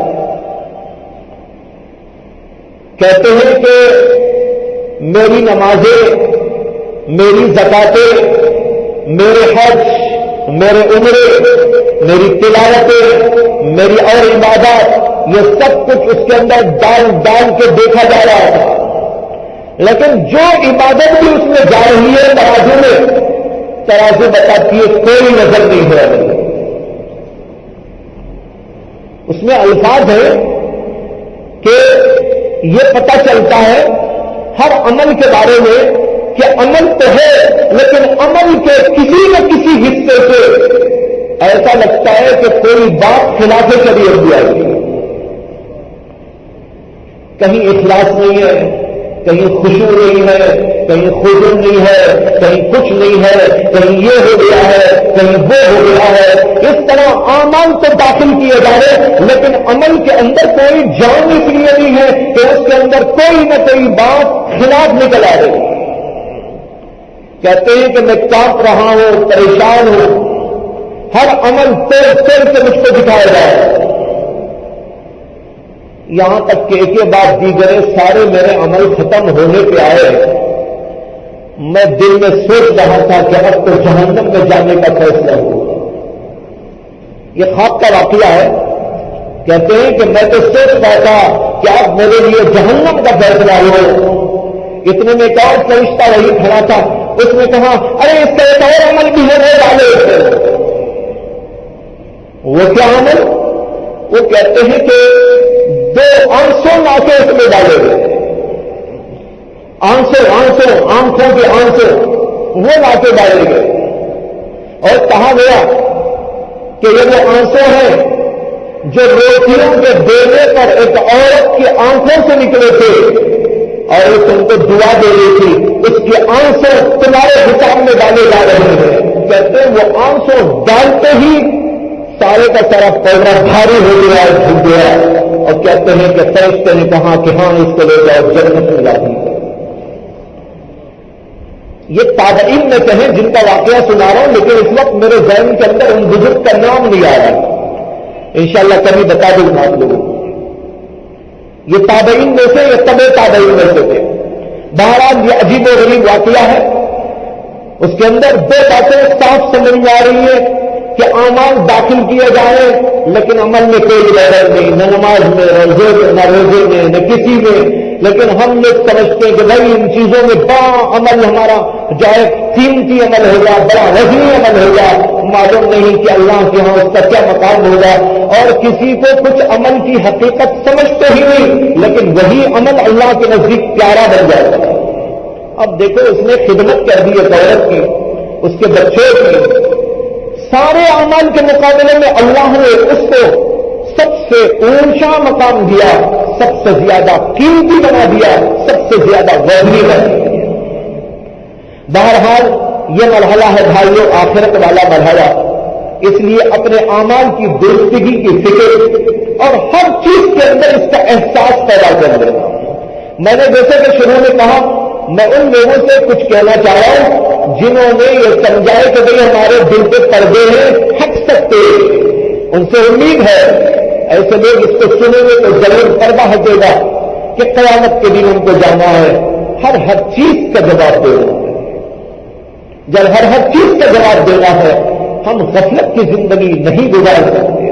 کہتے ہیں کہ میری نمازیں، میری زکاتیں، میرے حج، میرے عمرے، میری تلاوتیں، میری اور عبادات، یہ سب کچھ اس کے اندر ڈال کے دیکھا جا رہا تھا، لیکن جو عبادت بھی اس میں جا رہی ہے ترازو میں، ترازو بتاتی ہے کوئی نظر نہیں ہے۔ اس میں الفاظ ہیں کہ یہ پتہ چلتا ہے ہر عمل کے بارے میں کہ عمل تو ہے لیکن عمل کے کسی نہ کسی حصے سے ایسا لگتا ہے کہ کوئی بات خلاف شریعت بھی آئی ہے، کہیں اخلاص نہیں ہے، کہیں خشوع نہیں ہے، کہیں خضوع نہیں ہے، کہیں کچھ نہیں ہے، کہیں یہ ہو گیا ہے، کہیں وہ ہو گیا ہے۔ اس طرح اعمال تو داخل کیے جا رہے لیکن عمل کے اندر کوئی جان اس لیے نہیں ہے کہ اس کے اندر کوئی نہ کوئی بات خلاف نکل آ رہی۔ کہتے ہیں کہ میں کانپ رہا ہوں، پریشان ہوں، ہر عمل تیر سے مجھ کو دکھایا جائے، یہاں تک کہ ایک بعد دیگرے سارے میرے عمل ختم ہونے پہ آئے۔ میں دل میں سوچ رہا تھا کہ اب تو جہنم میں جانے کا فیصلہ ہوا۔ یہ خواب کا واقعہ ہے۔ کہتے ہیں کہ میں تو سوچ رہا تھا کہ اب میرے لیے جہنم کا فیصلہ ہو، اتنے میں ایک اور فرشتہ وہی کھڑا تھا، اس نے کہا ارے اس کا ایک اور عمل بھی ہے وہ ڈالے۔ وہ کیا عمل؟ وہ کہتے ہیں کہ 2 آنسوں لا کے اس میں ڈالے گئے، آنکھوں کے آنسوں وہ لا کے ڈالے گئے، اور کہا گیا کہ یہ وہ آنسوں ہیں جو روٹیوں کے دینے پر ایک عورت کی آنکھوں سے نکلے تھے اور اس ان کو دعا دے رہی تھی، اس کے آنسوں تمہارے حساب میں ڈالے جا رہے ہیں۔ کہتے ہیں وہ آنسوں ڈالتے ہی سارے کا سارا پودھا بھاری ہو گیا، جھک گیا، اور کہتے ہیں کہ فرشتے نے کہا کہ ہاں اس کو لے جاؤ جنت میں لا دیجیے۔ یہ تابعین میں سے ہیں جن کا واقعہ سنا رہا ہوں، لیکن اس وقت میرے ذہن کے اندر ان بزرگ کا نام نہیں آ رہا، انشاءاللہ کبھی بتا دوں گا آپ لوگوں کو۔ یہ تابعین میں سے، یہ تبع تابعین میں سے تھے۔ بہرحال یہ عجیب و غریب واقعہ ہے، اس کے اندر 2 باتیں صاف سمجھ میں آ رہی ہیں کہ اعمال داخل کیے جائیں لیکن عمل میں کوئی غیر نہیں، نہ نماز میں، نہ روزے میں، نہ کسی میں، لیکن ہم لوگ سمجھتے ہیں کہ بھائی ان چیزوں میں بڑا عمل ہمارا جو ہے قیمتی عمل ہوگا، بڑا وزنی عمل ہوگا، معلوم نہیں کہ اللہ کے ہاں اس کا کیا مقام ہوگا، اور کسی کو کچھ عمل کی حقیقت سمجھتے ہی نہیں، لیکن وہی عمل اللہ کے نزدیک پیارا بن جائے گا۔ اب دیکھو اس نے خدمت کر دی ایک عورت کی، اس کے بچے کی، سارے اعمال کے مقابلے میں اللہ نے اس کو سب سے اونچا مقام دیا، سب سے زیادہ قیمتی بنا دیا، سب سے زیادہ وزنی بنا دیا۔ بہرحال یہ مرحلہ ہے بھائیوں آخرت والا مرحلہ، اس لیے اپنے اعمال کی درستگی کی فکر اور ہر چیز کے اندر اس کا احساس پیدا کر دینا۔ میں نے جیسے کہ شروع میں کہا، میں ان لوگوں سے کچھ کہنا چاہ رہا ہوں جنہوں نے یہ سمجھائے کہ بھئی ہمارے دل پہ پردے ہیں، ہٹ سکتے، ان سے امید ہے ایسے لوگ اس کو سنیں گے تو ضرور پردہ ہٹے گا کہ قیامت کے دن ان کو جانا ہے، ہر چیز کا جواب دینا ہے۔ جب ہر چیز کا جواب دینا ہے، ہم غفلت کی زندگی نہیں گزار سکتے۔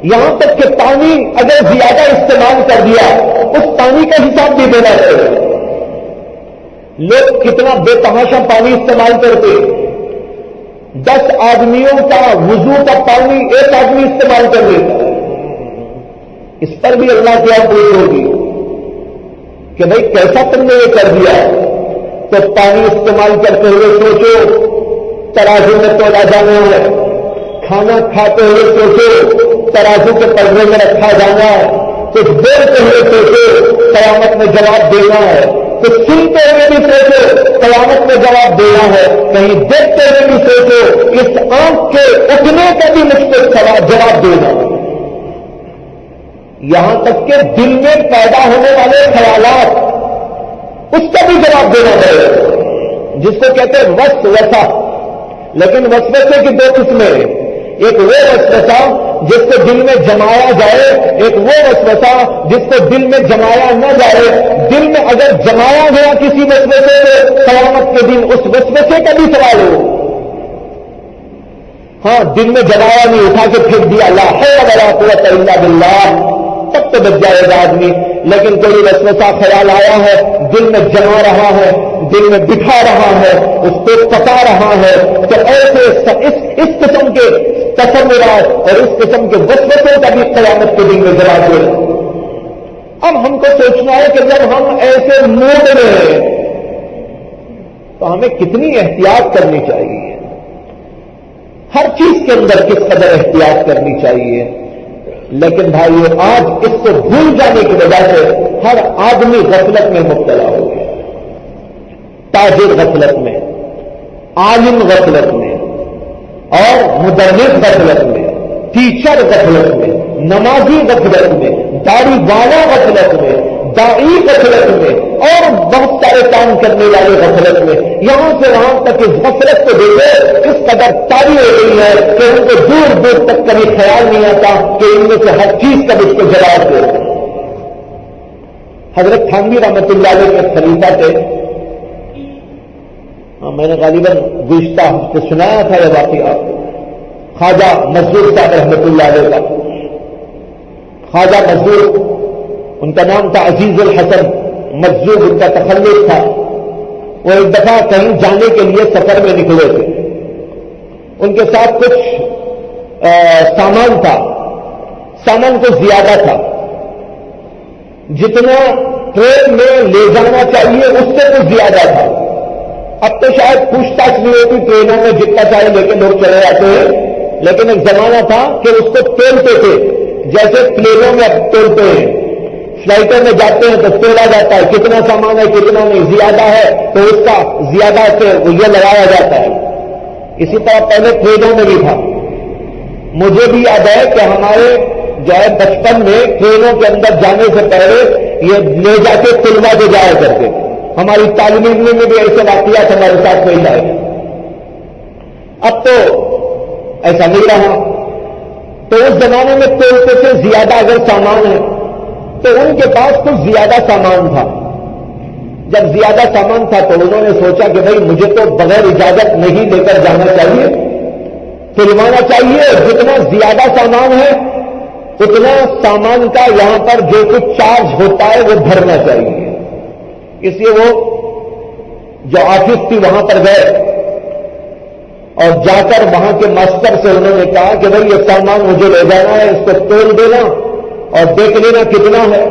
یہاں تک کہ پانی اگر زیادہ استعمال کر دیا، اس پانی کا حساب بھی دینا پڑے گا۔ لوگ کتنا بے تحاشا پانی استعمال کرتے، 10 آدمیوں کا وضو کا پانی ایک آدمی استعمال کر لیتا ہے۔ اس پر بھی اللہ کی آپ پوچھ ہوگی کہ بھئی کیسا تم نے یہ کر دیا؟ تو پانی استعمال کرتے ہوئے سوچو ترازو میں تولا جانا ہے، کھانا کھاتے ہوئے سوچو ترازو کے پردے میں رکھا جانا ہے، کچھ دیر پہلے سوچو قیامت میں جواب دینا ہے، کچھ سنتے ہوئے بھی سوچو قیامت میں جواب دینا ہے، کہیں دیکھتے ہوئے بھی سوچو اس آنکھ کے اٹھنے کا بھی مجھ کو جواب دینا ہے۔ یہاں تک کہ دل میں پیدا ہونے والے خیالات، اس کا بھی جواب دینا پڑے گا، جس کو کہتے ہیں وسوسہ۔ لیکن وسوسے کی 2 قسمیں ہیں، ایک وہ وسوسہ جس کو دل میں جمایا جائے، ایک وہ وسوسہ جس کو دل میں جمایا نہ جائے۔ دل میں اگر جمایا گیا کسی وسوسے سے، قیامت کے دن اس وسوسے کا بھی سوال ہو۔ ہاں دل میں جمایا نہیں، اٹھا کے پھینک دیا، لا حول ولا قوت الا باللہ، تب تو بچ جائے گا آدمی۔ لیکن کوئی وسوسہ خیال آیا ہے، دل میں جما رہا ہے، دل میں بٹھا رہا ہے، اس کو پکا رہا ہے، تو ایسے اس قسم کے تصورات اور اس قسم کے وسوسوں کا بھی قیامت کے دن میں جواب دے۔ اب ہم کو سوچنا ہے کہ جب ہم ایسے موڈ میں ہیں تو ہمیں کتنی احتیاط کرنی چاہیے، ہر چیز کے اندر کس قدر احتیاط کرنی چاہیے۔ لیکن بھائیو آج اس کو بھول جانے کی وجہ سے ہر آدمی غفلت میں مبتلا ہو گیا، تاجر غفلت میں، عالم غفلت میں، اور مدرس غفلت میں، ٹیچر غفلت میں، نمازی غفلت میں، داڑھی والا غفلت میں، داعی غفلت میں، اور بہت سارے کام کرنے والے غفلت میں۔ یہاں سے وہاں تک اس غفلت کو دیکھے اس قدر تاری ہو گئی ہے کہ ان کو دور دور تک کبھی خیال نہیں آتا کہ ان میں سے ہر چیز کا اس کو جواب دے۔ حضرت تھانوی رحمۃ اللہ علیہ کے خلیفہ تھے، میں نے غالباً گزشتہ ہفتے سنایا تھا یہ واقعہ، خواجہ مزدور صاحب رحمۃ اللہ علیہ کا۔ خواجہ مزدور، ان کا نام تھا عزیز الحسن مجذوب، ان کا تخلص تھا. وہ ایک دفعہ کہیں جانے کے لیے سفر میں نکلے تھے. ان کے ساتھ کچھ سامان تھا، سامان کچھ زیادہ تھا، جتنا ٹرین میں لے جانا چاہیے اس سے کچھ زیادہ تھا. اب تو شاید پوچھ تاچھ نہیں ہوتی، ٹرینوں میں جتنا چاہے لے کے لوگ چلے جاتے ہیں. لیکن ایک زمانہ تھا کہ اس کو تولتے تھے، جیسے پلینوں میں اب تولتے ہیں. فلائٹوں میں جاتے ہیں تو تولا جاتا ہے کتنا سامان ہے کتنا نہیں، زیادہ ہے تو اس کا زیادہ سے یہ لگایا جاتا ہے. اسی طرح پہلے ٹرینوں میں بھی تھا. مجھے بھی یاد ہے کہ ہمارے جو ہے بچپن میں ٹرینوں کے اندر جانے سے پہلے یہ لے جا کے تلوا دے جایا کرتے. ہماری تعلیمی میں بھی ایسے واقعات ہمارے ساتھ پیش آئے. اب تو ایسا نہیں رہا. تو اس زمانے میں تولتے سے زیادہ اگر سامان ہے تو ان کے پاس کچھ زیادہ سامان تھا. جب زیادہ سامان تھا تو انہوں نے سوچا کہ بھائی مجھے تو بغیر اجازت نہیں لے کر جانا چاہیے، تلوانا چاہیے. جتنا زیادہ سامان ہے اتنا سامان کا یہاں پر جو کچھ چارج ہوتا ہے وہ بھرنا چاہیے. اس لیے وہ جو آفس تھی وہاں پر گئے اور جا کر وہاں کے ماسٹر سے انہوں نے کہا کہ بھائی یہ سامان مجھے لے جانا ہے، اس کو تول دینا اور دیکھ لینا کتنا ہے.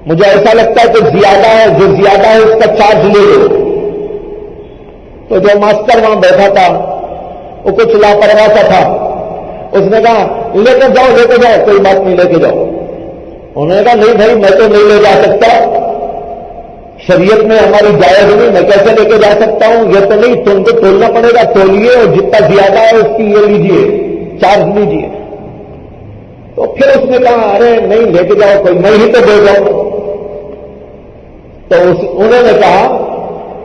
مجھے ایسا لگتا ہے کہ زیادہ ہے، جو زیادہ ہے اس کا چارج لے لو. تو جو ماسٹر وہاں بیٹھا تھا وہ کچھ لاپرواہ سا تھا. اس نے کہا لے کے جاؤ لے کے جاؤ، کوئی بات نہیں لے کے جاؤ. انہوں نے کہا نہیں بھائی میں تو نہیں لے جا سکتا، شریعت میں ہماری جائز نہیں، میں کیسے لے کے جا سکتا ہوں، یہ تو نہیں، تم کو تولنا پڑے گا، تولیے اور جتنا زیادہ ہے اس کی یہ لیجیے، چارج لیجیے. تو پھر اس نے کہا ارے نہیں لے کے جاؤ، کوئی میں ہی تو دے جاؤں. تو انہوں نے کہا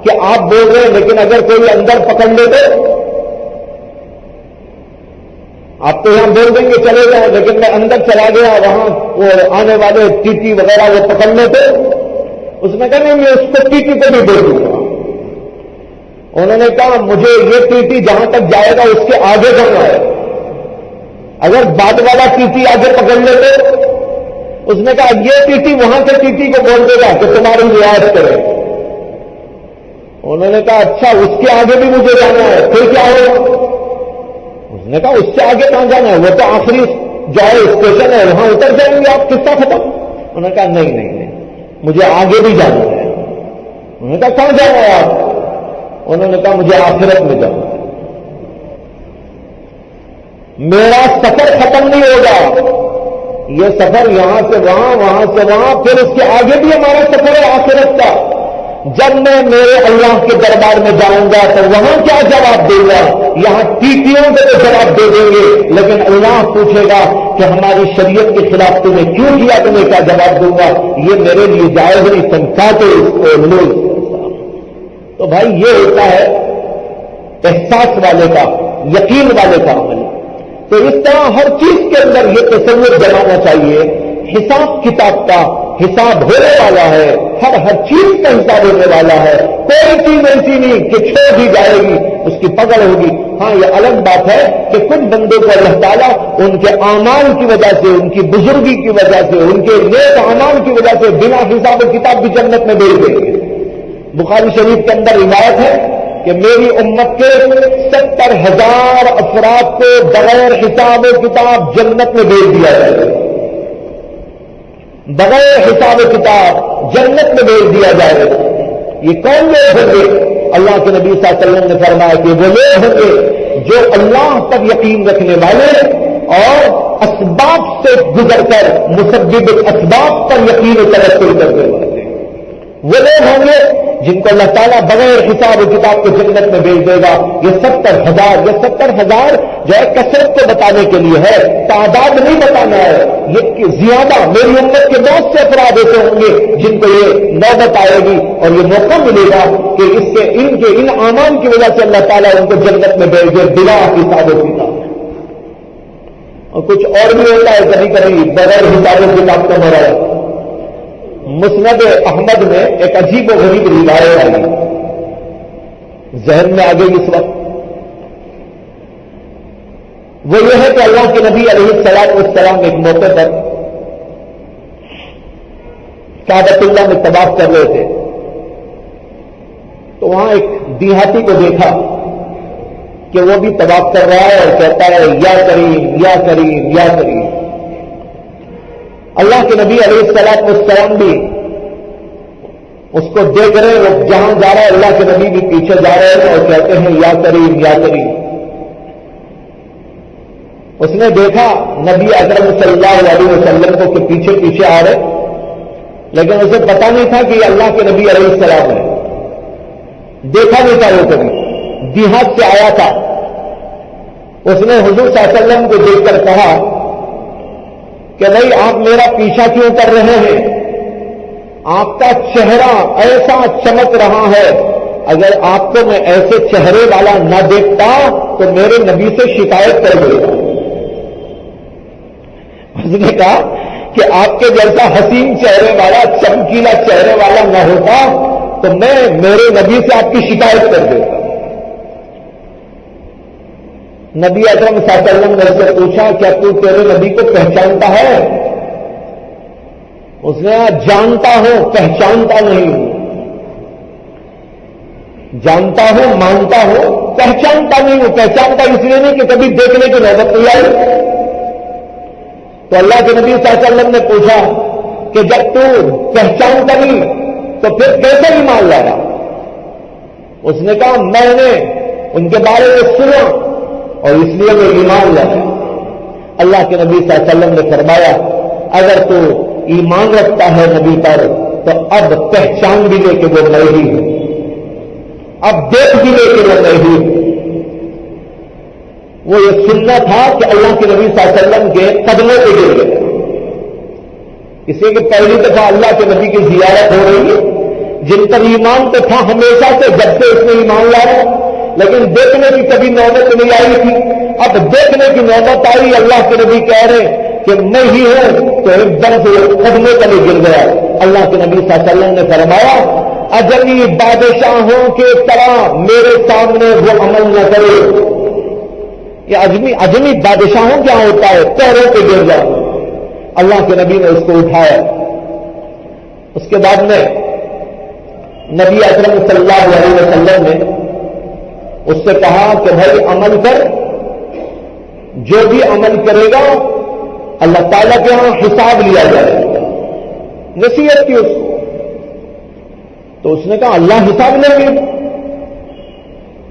کہ آپ بول رہے ہیں لیکن اگر کوئی اندر پکڑ لے تو آپ تو یہاں بول دیں گے چلے جاؤ، لیکن میں اندر چلا گیا وہاں وہ آنے والے ٹی ٹی وغیرہ وہ پکڑ لیتے. اس نے کہا نہیں میں اس کو ٹی ٹی پہ بھی بول دوں گا. انہوں نے کہا مجھے یہ ٹی ٹی جہاں تک جائے گا اس کے آگے جانا ہے، اگر بعد والا ٹی ٹی آگے پکڑ لیتے. اس نے کہا یہ ٹی ٹی وہاں سے ٹی ٹی کو بول دے گا کہ تمہاری رعایت کرے. انہوں نے کہا اچھا اس کے آگے بھی مجھے جانا ہے، پھر کیا ہوگا؟ اس نے کہا اس سے آگے کہاں جانا ہے، وہ تو آخری جو ہے اسٹیشن ہے وہاں اتر جائیں گے آپ، قصہ ختم. انہوں نے کہا نہیں نہیں نہیں مجھے آگے بھی جانا ہے. انہوں نے کہا کہاں جانا ہے آپ؟ انہوں نے کہا مجھے آخرت میں جانا ہے. میرا سفر ختم نہیں ہوگا، یہ سفر یہاں سے وہاں وہاں سے وہاں، پھر اس کے آگے بھی ہمارا سفر ہے آخرت کا. جب میں میرے اللہ کے دربار میں جاؤں گا تو وہاں کیا جواب دوں گا؟ یہاں ٹیٹیوں کو تو جواب دے دیں گے، لیکن اللہ پوچھے گا کہ ہماری شریعت کے خلاف تم نے کیوں کیا، تمہیں کیا جواب دوں گا؟ یہ میرے لیے جائز نہیں، سمجھاتے اس کو لوگ. تو بھائی یہ ہوتا ہے احساس والے کا، یقین والے کا عمل. تو اس طرح ہر چیز کے اندر یہ تصور جمانا چاہیے حساب کتاب کا. حساب ہونے والا ہے، ہر چیز کا حساب ہونے والا ہے. کوئی چیز ایسی نہیں کہ چھوڑ دی جائے گی، اس کی پکڑ ہوگی. ہاں یہ الگ بات ہے کہ کچھ بندوں کو اللہ تعالیٰ ان کے اعمال کی وجہ سے، ان کی بزرگی کی وجہ سے، ان کے نیک اعمال کی وجہ سے بنا حساب و کتاب بھی جنت میں بھیج دیں گے. بخاری شریف کے اندر روایت ہے کہ میری امت کے 70,000 افراد کو بغیر حساب و کتاب جنت میں بھیج دیا جائے گا. بغیر حساب و کتاب جنت میں بھیج دیا جائے گا. یہ کون لوگ ہوں گے؟ اللہ کے نبی صلی اللہ علیہ وسلم نے فرمایا کہ وہ لوگ ہوں گے جو اللہ پر یقین رکھنے والے اور اسباب سے گزر کر مسبب اسباب پر یقین و توکل کرنے والے. وہ لوگ ہوں گے جن کو اللہ تعالیٰ بغیر حساب و کتاب کے جنت میں بھیج دے گا. یہ 70,000 جو ہے کثرت کو بتانے کے لیے ہے، تعداد نہیں بتانا ہے. یہ زیادہ میری امت کے بہت سے افراد ایسے ہوں گے جن کو یہ نوبت آئے گی اور یہ موقع ملے گا کہ اس سے ان اعمال کی وجہ سے اللہ تعالیٰ ان کو جنت میں بھیج دے بلا حساب و کتاب. اور کچھ اور بھی ہوتا ہے کبھی کبھی بغیر حساب و کتاب کا مرا. مسند احمد میں ایک عجیب و غریب روایت آئی، ذہن میں آ گئی اس وقت. وہ یہ ہے کہ اللہ کے نبی علیہ الصلوۃ والسلام ایک موقع پر کعبۃ اللہ میں طواف کر رہے تھے تو وہاں ایک دیہاتی کو دیکھا کہ وہ بھی طواف کر رہا ہے اور کہتا ہے یا کریم یا کریم یا کریم. اللہ کے نبی علیہ الصلوۃ والسلام بھی اس کو دیکھ رہے، وہ جہاں جا رہا ہے اللہ کے نبی بھی پیچھے جا رہے ہیں اور کہتے ہیں یا کریم یا کریم. اس نے دیکھا نبی اکرم صلی اللہ علیہ وسلم کو کہ پیچھے پیچھے آ رہے، لیکن اسے پتا نہیں تھا کہ یہ اللہ کے نبی علیہ السلام ہے. دیکھا نہیں تھا وہ کبھی، دیہات سے آیا تھا. اس نے حضور صلی اللہ علیہ وسلم کو دیکھ کر کہا کہ بھائی آپ میرا پیچھا کیوں کر رہے ہیں؟ آپ کا چہرہ ایسا چمک رہا ہے، اگر آپ کو میں ایسے چہرے والا نہ دیکھتا تو میرے نبی سے شکایت کر دیتا. اس نے کہا کہ آپ کے جیسا حسین چہرے والا، چمکیلا چہرے والا نہ ہوتا تو میں میرے نبی سے آپ کی شکایت کر دیتا. نبی اکرم صلی اللہ علیہ وسلم نے سے پوچھا کیا تو تیرے نبی کو پہچانتا ہے؟ اس نے کہا جانتا ہوں، پہچانتا نہیں ہوں. جانتا ہوں، مانتا ہوں، پہچانتا نہیں ہوں. پہچانتا اس لیے نہیں کہ کبھی دیکھنے کی نوبت نہیں آئی. تو اللہ کے نبی صلی اللہ علیہ وسلم نے پوچھا کہ جب تو پہچانتا نہیں تو پھر کیسے ایمان لایا؟ اس نے کہا میں نے ان کے بارے میں سنا اور اس لیے میں ایمان لایا. اللہ کے نبی صلی اللہ علیہ وسلم نے فرمایا اگر تو ایمان رکھتا ہے نبی پر تو اب پہچان بھی لے کہ وہ میں ہی ہوں، اب دیکھ بھی لے کہ وہ میں ہی ہوں. وہ یہ سننا تھا کہ اللہ کے نبی صلی اللہ علیہ وسلم کے قدموں پہ گر گئے. اس لیے کہ پہلی دفعہ اللہ کے نبی کی زیارت ہو رہی ہے. جن پر ایمان تو تھا ہمیشہ سے جب سے اس نے ایمان لایا، لیکن دیکھنے کی کبھی نوبت نہیں آئی تھی. اب دیکھنے کی نوبت آئی. اللہ کے نبی کہہ رہے کہ میں ہی ہوں تو ایک دم سے قدموں تلے گر گیا. اللہ کے نبی صلی اللہ علیہ وسلم نے فرمایا اجمی بادشاہوں کے طرح میرے سامنے وہ عمل نہ کرے. یہ اجمی بادشاہوں کیا ہوتا ہے؟ پیروں پہ گر جا. اللہ کے نبی نے اس کو اٹھایا. اس کے بعد میں نبی اکرم صلی اللہ علیہ وسلم نے اس سے کہا کہ بھائی عمل کر، جو بھی عمل کرے گا اللہ تعالیٰ کے یہاں حساب لیا جائے گا. نصیحت کی اس کو. تو اس نے کہا اللہ حساب لیں گے.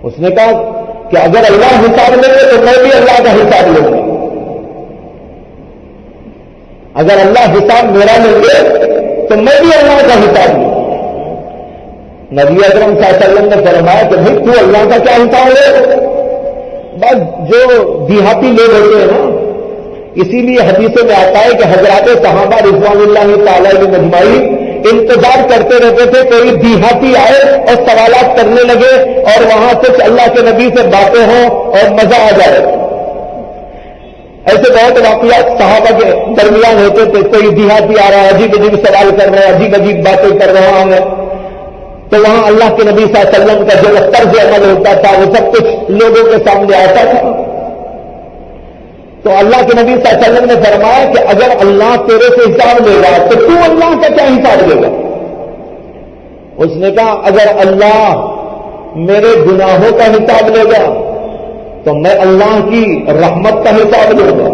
اس نے کہا کہ اگر اللہ حساب لیں گے تو میں بھی اللہ کا حساب لوں گا. اگر اللہ حساب میرا لیں گے تو میں بھی اللہ کا حساب لوں گا. نبی اکرم صلی اللہ علیہ وسلم نے فرمایا کہ بھائی تو اللہ کا کیا حساب لے؟ بس جو دیہاتی لوگ ہوتے ہیں نا، اسی لیے حدیثوں میں آتا ہے کہ حضرات صحابہ رضوان اللہ تعالی علیہ اجمعین انتظار کرتے رہتے تھے کوئی دیہاتی آئے اور سوالات کرنے لگے اور وہاں کچھ اللہ کے نبی سے باتیں ہوں اور مزہ آ جائے. ایسے بہت واقعات صحابہ کے درمیان ہوتے تھے. کوئی دیہاتی آ رہا ہے، عجیب عجیب سوال کر رہا ہے، عجیب عجیب باتیں کر رہا ہے، تو وہاں اللہ کے نبی صلی اللہ علیہ وسلم کا جو طرز عمل ہوتا تھا وہ سب کچھ لوگوں کے سامنے آتا تھا. تو اللہ کے نبی صلی اللہ علیہ وسلم نے فرمایا کہ اگر اللہ تیرے سے حساب لے گا تو تو اللہ کا کیا حساب لے گا؟ اس نے کہا اگر اللہ میرے گناہوں کا حساب لے گا تو میں اللہ کی رحمت کا حساب لوں گا.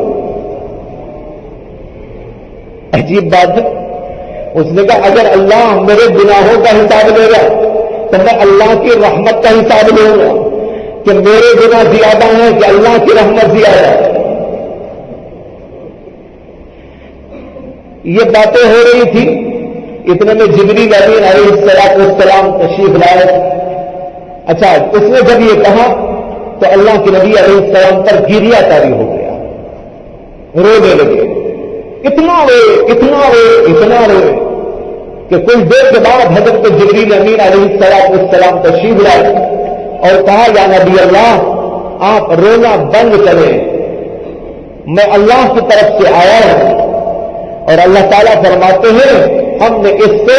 عجیب بات ہے. اس نے کہا اگر اللہ میرے گناہوں کا حساب لے گا تو میں اللہ کی رحمت کا حساب لوں گا کہ میرے گناہ زیادہ ہیں کہ اللہ کی رحمت زیادہ ہے. یہ باتیں ہو رہی تھی. اتنے میں جبریل امین علیہ السلام تشریف لائے. اچھا، اس نے جب یہ کہا تو اللہ کے نبی علیہ السلام پر گریہ طاری ہو گیا، رونے لگے. اتنا روئے کہ کچھ دیر کے بعد حضرت جبریل امین علیہ السلام تشریف لائے اور کہا یا نبی اللہ آپ رونا بند کریں، میں اللہ کی طرف سے آیا ہوں. اور اللہ تعالیٰ فرماتے ہیں ہم نے اس کو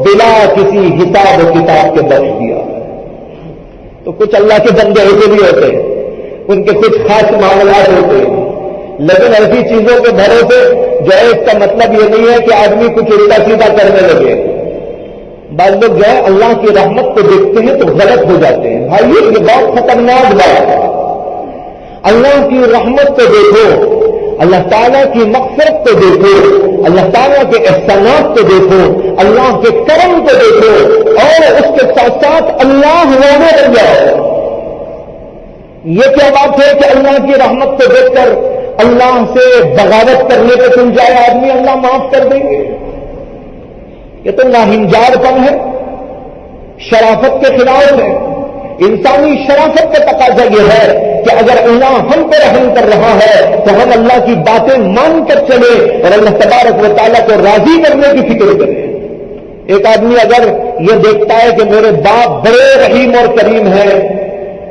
بلا کسی حساب و کتاب کے بخش دیا. تو کچھ اللہ کے بندے ایسے بھی ہوتے ہیں، ان کے کچھ خاص معاملات ہوتے ہیں لیکن ایسی چیزوں کے بھروسے جو ہے اس کا مطلب یہ نہیں ہے کہ آدمی کچھ الٹا سیدھا کرنے لگے. بعض لوگ جو ہے اللہ کی رحمت کو دیکھتے ہیں تو غلط ہو جاتے ہیں. بھائی یہ بہت خطرناک بات ہے. اللہ کی رحمت کو دیکھو, اللہ تعالیٰ کی مغفرت کو دیکھو, اللہ تعالیٰ کے احسانات کو دیکھو, اللہ کے کرم کو دیکھو, اور اس کے ساتھ ساتھ اللہ والے بن جاؤ. یہ کیا بات ہے کہ اللہ کی رحمت کو دیکھ کر اللہ سے بغاوت کرنے پہ تم جائے آدمی اللہ معاف کر دیں گے؟ یہ تو ناہنجار پن ہے, شرافت کے خلاف ہے. انسانی شرافت کا تقاضا یہ ہے کہ اگر اللہ ہم پہ رحم کر رہا ہے تو ہم اللہ کی باتیں مان کر چلے اور اللہ تبارک و تعالیٰ کو راضی کرنے کی فکر کریں. ایک آدمی اگر یہ دیکھتا ہے کہ میرے باپ بڑے رحیم اور کریم ہیں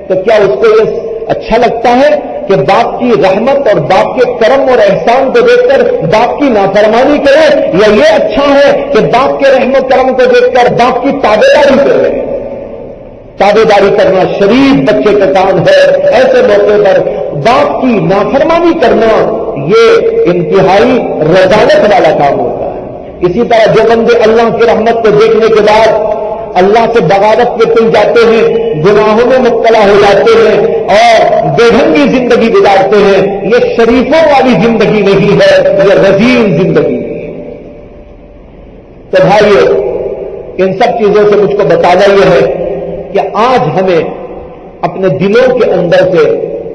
تو کیا اس کو یہ اچھا لگتا ہے کہ باپ کی رحمت اور باپ کے کرم اور احسان کو دیکھ کر باپ کی نافرمانی کرے, یا یہ اچھا ہے کہ باپ کے رحم و کرم کو دیکھ کر باپ کی تابعداری کرے؟ تابعداری کرنا شریف بچے کا کام ہے. ایسے موقع پر باپ کی نافرمانی کرنا یہ انتہائی رذالت والا کام ہوتا ہے. اسی طرح جو بندے اللہ کی رحمت کو دیکھنے کے بعد اللہ سے بغاوت میں تل جاتے ہیں, گناہوں میں مبتلا ہو جاتے ہیں اور بے ڈھنگی زندگی گزارتے ہیں, یہ شریفوں والی زندگی نہیں ہے, یہ رذیل زندگی ہے. تو بھائیو, ان سب چیزوں سے مجھ کو بتانا یہ ہے کہ آج ہمیں اپنے دلوں کے اندر سے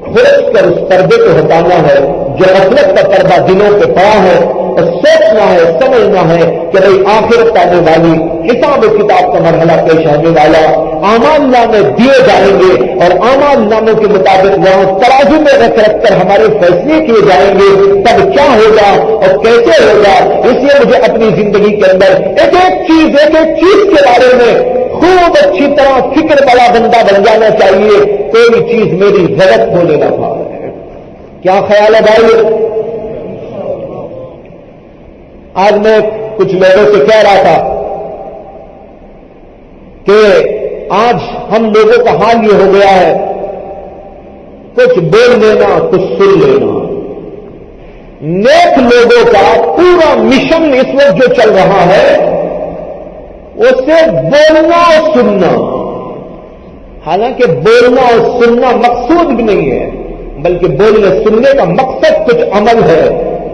کھرچ کر اس پردے کو ہٹانا ہے جو غفلت کا پردہ دلوں پہ پڑا ہے, اور سوچنا ہے, سمجھنا ہے کہ بھئی آخرت آنے والی, حساب و کتاب کا مرحلہ پیش آنے والا, اعمال نامے دیے جائیں گے اور اعمال ناموں کے مطابق وہاں ترازو میں رکھ کر ہمارے فیصلے کیے جائیں گے. تب کیا ہوگا اور کیسے ہوگا, اس لیے مجھے اپنی زندگی کے اندر ایک ایک چیز کے بارے میں خوب اچھی طرح فکر والا بندہ بن جانا چاہیے. کوئی چیز میری غلط ہونے نہ پائے. کیا خیال ہے بھائی؟ آج میں کچھ لوگوں سے کہہ رہا تھا کہ آج ہم لوگوں کا حال یہ ہو گیا ہے, کچھ بول لینا کچھ سن لینا. نیک لوگوں کا پورا مشن اس وقت جو چل رہا ہے وہ صرف بولنا اور سننا. حالانکہ بولنا اور سننا مقصود بھی نہیں ہے, بلکہ بولنے سننے کا مقصد کچھ عمل ہے,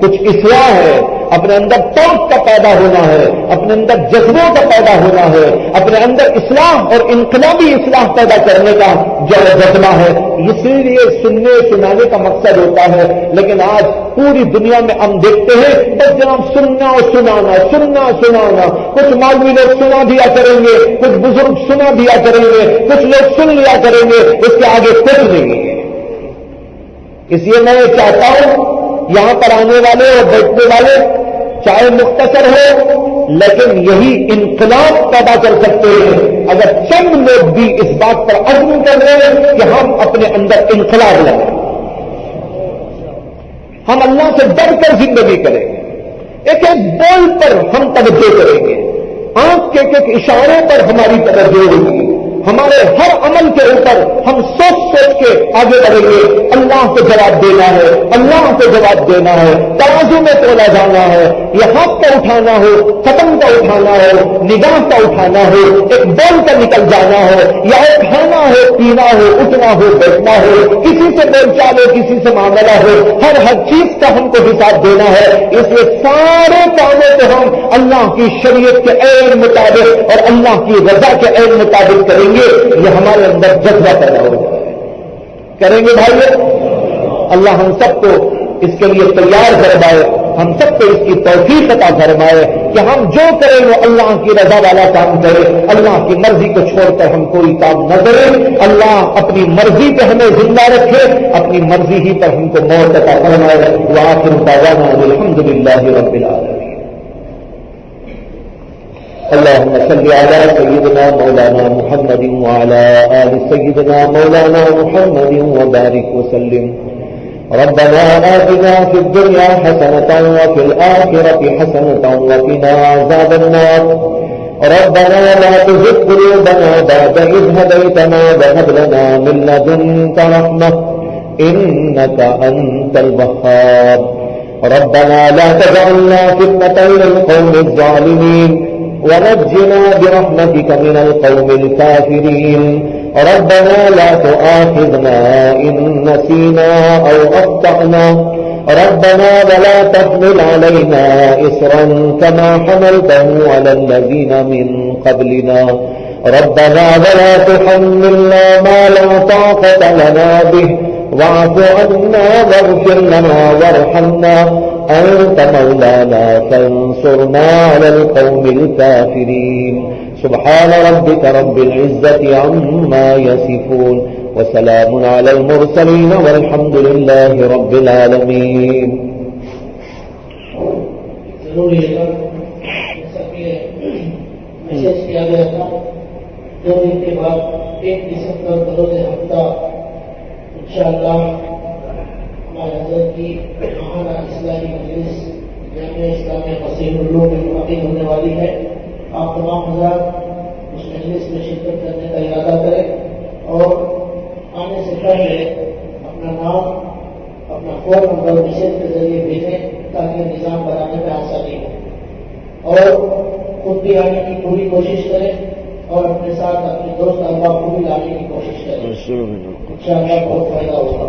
کچھ اصلاح ہے, اپنے اندر توق کا پیدا ہونا ہے, اپنے اندر جذبوں کا پیدا ہونا ہے, اپنے اندر اصلاح اور انقلابی اصلاح پیدا کرنے کا جو جذبہ ہے. اسی لیے سننے سنانے کا مقصد ہوتا ہے. لیکن آج پوری دنیا میں ہم دیکھتے ہیں بس جناب سننا اور سنانا, سننا سنانا. کچھ مولوی لوگ سنا دیا کریں گے, کچھ بزرگ سنا دیا کریں گے, کچھ لوگ سن لیا کریں گے, اس کے آگے کچھ نہیں ہے. اس لیے میں یہ چاہتا ہوں یہاں پر آنے والے اور بیٹھنے والے چاہے مختصر ہو لیکن یہی انقلاب پیدا کر سکتے ہیں اگر چند لوگ بھی اس بات پر عزم کر رہے ہیں کہ ہم اپنے اندر انقلاب لائیں, ہم اللہ سے ڈر کر زندگی کریں گے, ایک ایک بول پر ہم توجہ کریں گے, آنکھ کے ایک اشارے پر ہماری توجہ ہوگی, ہمارے ہر عمل کے اوپر ہم سوچ کے آگے بڑھیں گے. اللہ کو جواب دینا ہے, اللہ کو جواب دینا ہے, ترازو میں تولا جانا ہے, یہ ہاتھ کا اٹھانا ہو, قدم کا اٹھانا ہو, نگاہ کا اٹھانا ہو, ایک بول کا نکل جانا ہو, یا ایک کھانا ہو, پینا ہو, اٹھنا ہو, بیٹھنا ہو, کسی سے بول چال ہو, کسی سے معاملہ ہو, ہر چیز کا ہم کو حساب دینا ہے. اس لیے سارے کاموں کو ہم اللہ کی شریعت کے عین مطابق اور اللہ کی رضا کے عین مطابق کریں گے. یہ ہمارے اندر جذبہ پیدا ہو جائے. کریں گے بھائی؟ اللہ ہم سب کو اس کے لیے تیار فرمائے, ہم سب کو اس کی توفیق عطا فرمائے کہ ہم جو کریں وہ اللہ کی رضا والا کام کرے, اللہ کی مرضی کو چھوڑ کر ہم کوئی کام نہ کریں. اللہ اپنی مرضی پہ ہمیں زندہ رکھے, اپنی مرضی ہی پر ہم کو موت عطا فرمائے. وآخر دعوانا الحمدللہ رب العالمین. اللهم صل على سيدنا مولانا محمد وعلى آل سيدنا مولانا محمد وبارك وسلم. ربنا آتنا في الدنيا حسنة وفي الآخرة حسنة وقنا عذاب النار. ربنا لا تزغ قلوبنا بعد إذ هديتنا وهب لنا من لدنك رحمة إنك أنت الوهاب ربنا لا تجعلنا فتنة للقوم الظالمين ونجنا برحمتك من القوم الكافرين ربنا لا تؤاخذنا إن نسينا أو أخطأنا ربنا ولا تحمل علينا إصرا كما حملته على الذين من قبلنا ربنا ولا تحملنا ما لا طاقة لنا به واعف عنا واغفر لنا وارحمنا أنت مولانا فانصرنا على القوم الكافرين سبحان ربك رب العزة عما يصفون وسلام على المرسلين والحمد لله رب العالمين. ضروری ہے جیسا کہ میسج کیا گیا تھا 2 دن کے بعد 1 دسمبر بروز ہفتہ انشاءاللہ ہمارے حضرت کی ماہانہ اصلاحی مجلس جامعہ اسلامیہ مسجد میں منعقد ہونے والی ہے. آپ تمام حضرات اس مجلس میں شرکت کرنے کا ارادہ کریں اور آنے سے پہلے اپنا نام اپنا فون نمبر میسج کے ذریعے بھیجیں تاکہ نظام بنانے میں آسانی ہو اور خود بھی آنے کی پوری کوشش کریں اور اپنے ساتھ اپنے دوست احباب کو بھی لانے کی کوشش کریں. انشاءاللہ بہت فائدہ ہوگا.